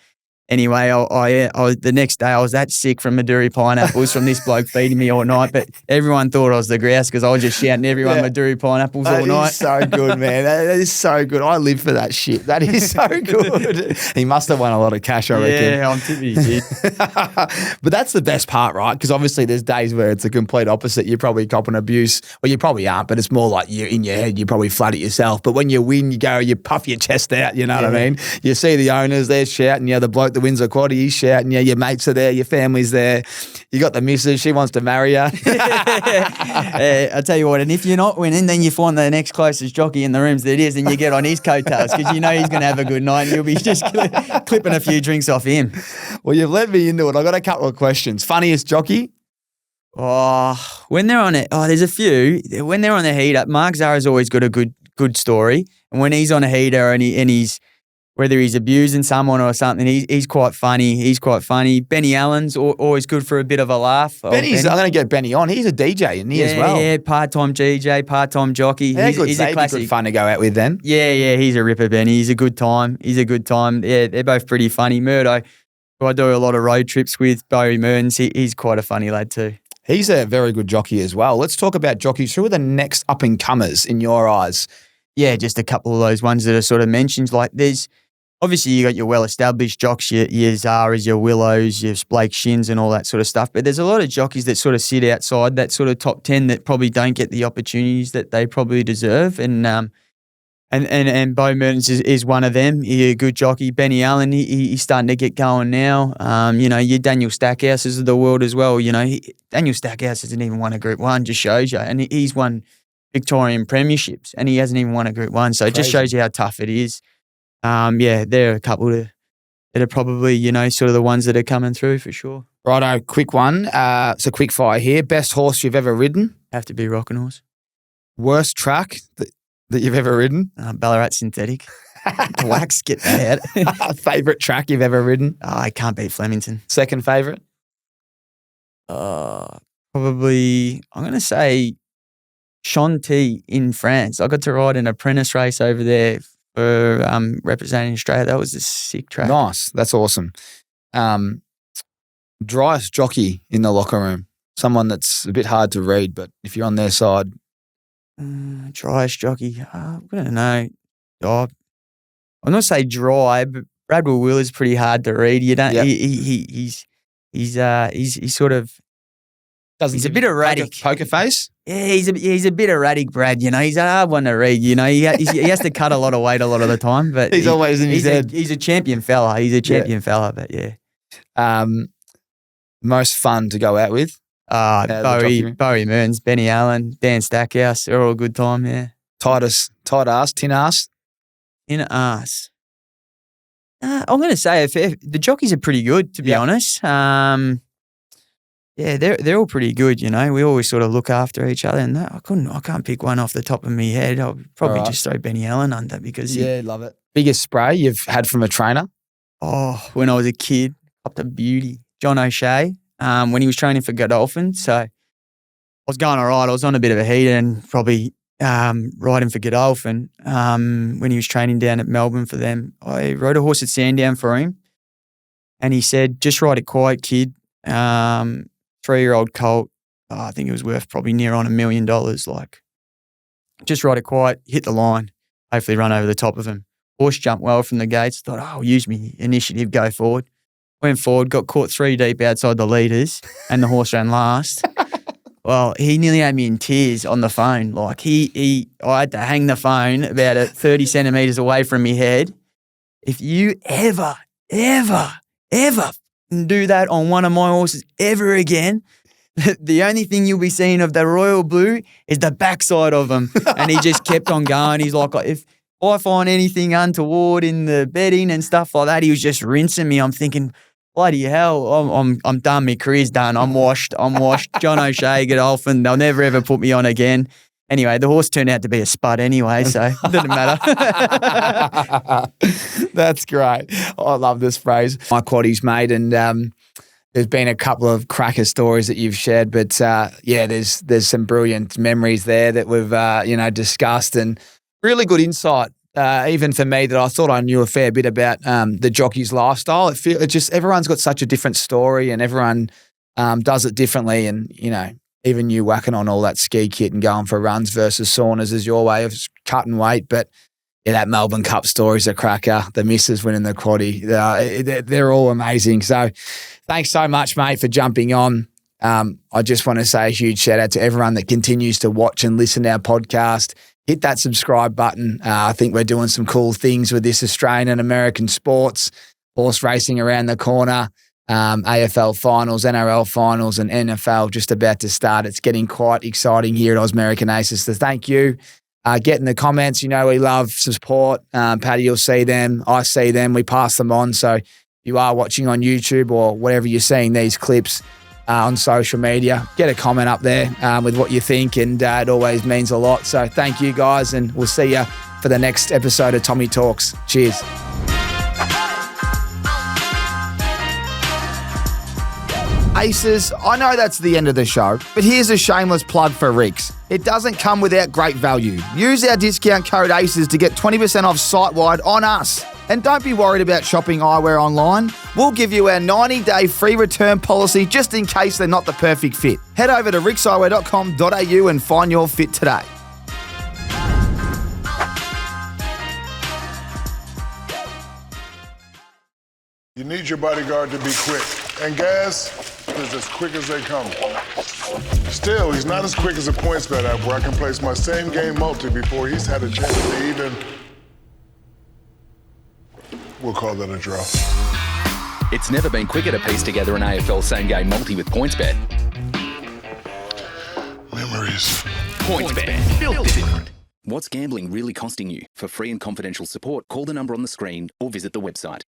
Anyway, the next day I was that sick from Maduri pineapples from this bloke feeding me all night, but everyone thought I was the grouse because I was just shouting everyone Maduri pineapples all night. That is so good, man. That is so good. I live for that shit. That is so good. He must have won a lot of cash, I reckon. Yeah, I'm tipping he did. But that's the best part, right? Because obviously there's days where it's the complete opposite. You're probably copping abuse. Well, you probably aren't, but it's more like you're in your head, you probably flatter yourself. But when you win, you puff your chest out, you know what I mean? You see the owners, they're shouting, the bloke that wins a quaddie, he's shouting, your mates are there, your family's there. You got the missus, she wants to marry you. I tell you what, and if you're not winning, then you find the next closest jockey in the rooms that is, and you get on his coattails because you know he's going to have a good night and you'll be just clipping a few drinks off him. Well, you've led me into it. I've got a couple of questions. Funniest jockey? When they're on it, there's a few. When they're on the heater, Mark Zara's always got a good story. And when he's on a heater and he's whether he's abusing someone or something, he's quite funny. Benny Allen's always good for a bit of a laugh. I'm going to get Benny on. He's a DJ, isn't he, as well? Yeah, part-time DJ, part-time jockey. He's a classic. Good fun to go out with then. Yeah, he's a ripper, Benny. He's a good time. Yeah, they're both pretty funny. Murdo, who I do a lot of road trips with, Bowie Mertens, he's quite a funny lad too. He's a very good jockey as well. Let's talk about jockeys. Who are the next up-and-comers in your eyes? Yeah, just a couple of those ones that are sort of mentioned. Like obviously you got your well-established jocks, your Zaras, your Willows, your Blake Shins and all that sort of stuff. But there's a lot of jockeys that sort of sit outside that sort of top 10 that probably don't get the opportunities that they probably deserve. And Bo Mertens is one of them. He's a good jockey. Benny Allen, he's starting to get going now. Your Daniel Stackhouses of the world as well. Daniel Stackhouse hasn't even won a Group 1, just shows you. And he's won Victorian premierships and he hasn't even won a Group 1. So it just shows you how tough it is. There are a couple that are probably, sort of the ones that are coming through for sure. Righto, quick one. It's a quick fire here. Best horse you've ever ridden? Have to be Rockin' Horse. Worst track that you've ever ridden? Ballarat Synthetic. Wax, get that out. Favourite track you've ever ridden? I can't beat Flemington. Second favourite? Probably, I'm going to say Chantilly in France. I got to ride an apprentice race over there for representing Australia. That was a sick track. Nice. That's awesome. Driest jockey in the locker room? Someone that's a bit hard to read, but if you're on their side. Driest jockey? I don't know. I'm not going to say dry, but Bradwell Will is pretty hard to read. You don't. Yep. He's sort of. He's a bit erratic. Poker face? Yeah, he's a bit erratic, Brad. He's a hard one to read. He has to cut a lot of weight a lot of the time. But he's always in his head. He's a champion fella. Fella, but yeah. Most fun to go out with? Bowie Mertens, Benny Allen, Dan Stackhouse. They're all a good time, yeah. Tight ass, tin ass? Tin ass. I'm going to say the jockeys are pretty good, to be honest. Yeah, they're all pretty good, We always sort of look after each other, and I can't pick one off the top of my head. I'll probably just throw Benny Allen under because love it. Biggest spray you've had from a trainer? Oh, when I was a kid, up to beauty. John O'Shea, when he was training for Godolphin. So I was going all right. I was on a bit of a heater and probably riding for Godolphin when he was training down at Melbourne for them. I rode a horse at Sandown for him, and he said, "Just ride it quiet, kid." 3-year-old colt, I think it was worth probably near on $1 million. Just ride it quiet, hit the line, hopefully run over the top of him. Horse jumped well from the gates. Thought, I'll use me initiative, go forward. Went forward, got caught 3 deep outside the leaders, and the horse ran last. Well, he nearly had me in tears on the phone. I had to hang the phone about 30 centimetres away from my head. If you ever do that on one of my horses ever again, the only thing you'll be seeing of the Royal Blue is the backside of him. And he just kept on going. He's like, if I find anything untoward in the bedding and stuff like that, he was just rinsing me. I'm thinking, bloody hell, I'm done. My career's done. I'm washed. John O'Shea, Godolphin, they'll never ever put me on again. Anyway, the horse turned out to be a spud anyway, so it didn't matter. That's great. I love this phrase. My quaddies, mate, and there's been a couple of cracker stories that you've shared, but there's some brilliant memories there that we've discussed, and really good insight. Even for me, that I thought I knew a fair bit about the jockey's lifestyle. It just everyone's got such a different story, and everyone does it differently, and even you whacking on all that ski kit and going for runs versus saunas is your way of cutting weight. But that Melbourne Cup story's a cracker. The missus winning the quaddie, they're all amazing. So thanks so much, mate, for jumping on. I just want to say a huge shout out to everyone that continues to watch and listen to our podcast. Hit that subscribe button. I think we're doing some cool things with this Australian and American sports, horse racing around the corner. AFL finals, NRL finals, and NFL just about to start. It's getting quite exciting here at Ausmerican Aces. So thank you. Get in the comments. We love support. Paddy will see them. I see them. We pass them on. So if you are watching on YouTube or whatever you're seeing these clips on social media, get a comment up there with what you think, and it always means a lot. So thank you, guys, and we'll see you for the next episode of Tommy Talks. Cheers. Aces, I know that's the end of the show, but here's a shameless plug for Ricks. It doesn't come without great value. Use our discount code ACES to get 20% off site-wide on us. And don't be worried about shopping eyewear online. We'll give you our 90-day free return policy just in case they're not the perfect fit. Head over to rickseyewear.com.au and find your fit today. need your bodyguard to be quick. And Gas is as quick as they come. Still, he's not as quick as a PointsBet app where I can place my same game multi before he's had a chance to even... We'll call that a draw. It's never been quicker to piece together an AFL same-game multi with PointsBet. Memories. PointsBet. Built different. What's gambling really costing you? For free and confidential support, call the number on the screen or visit the website.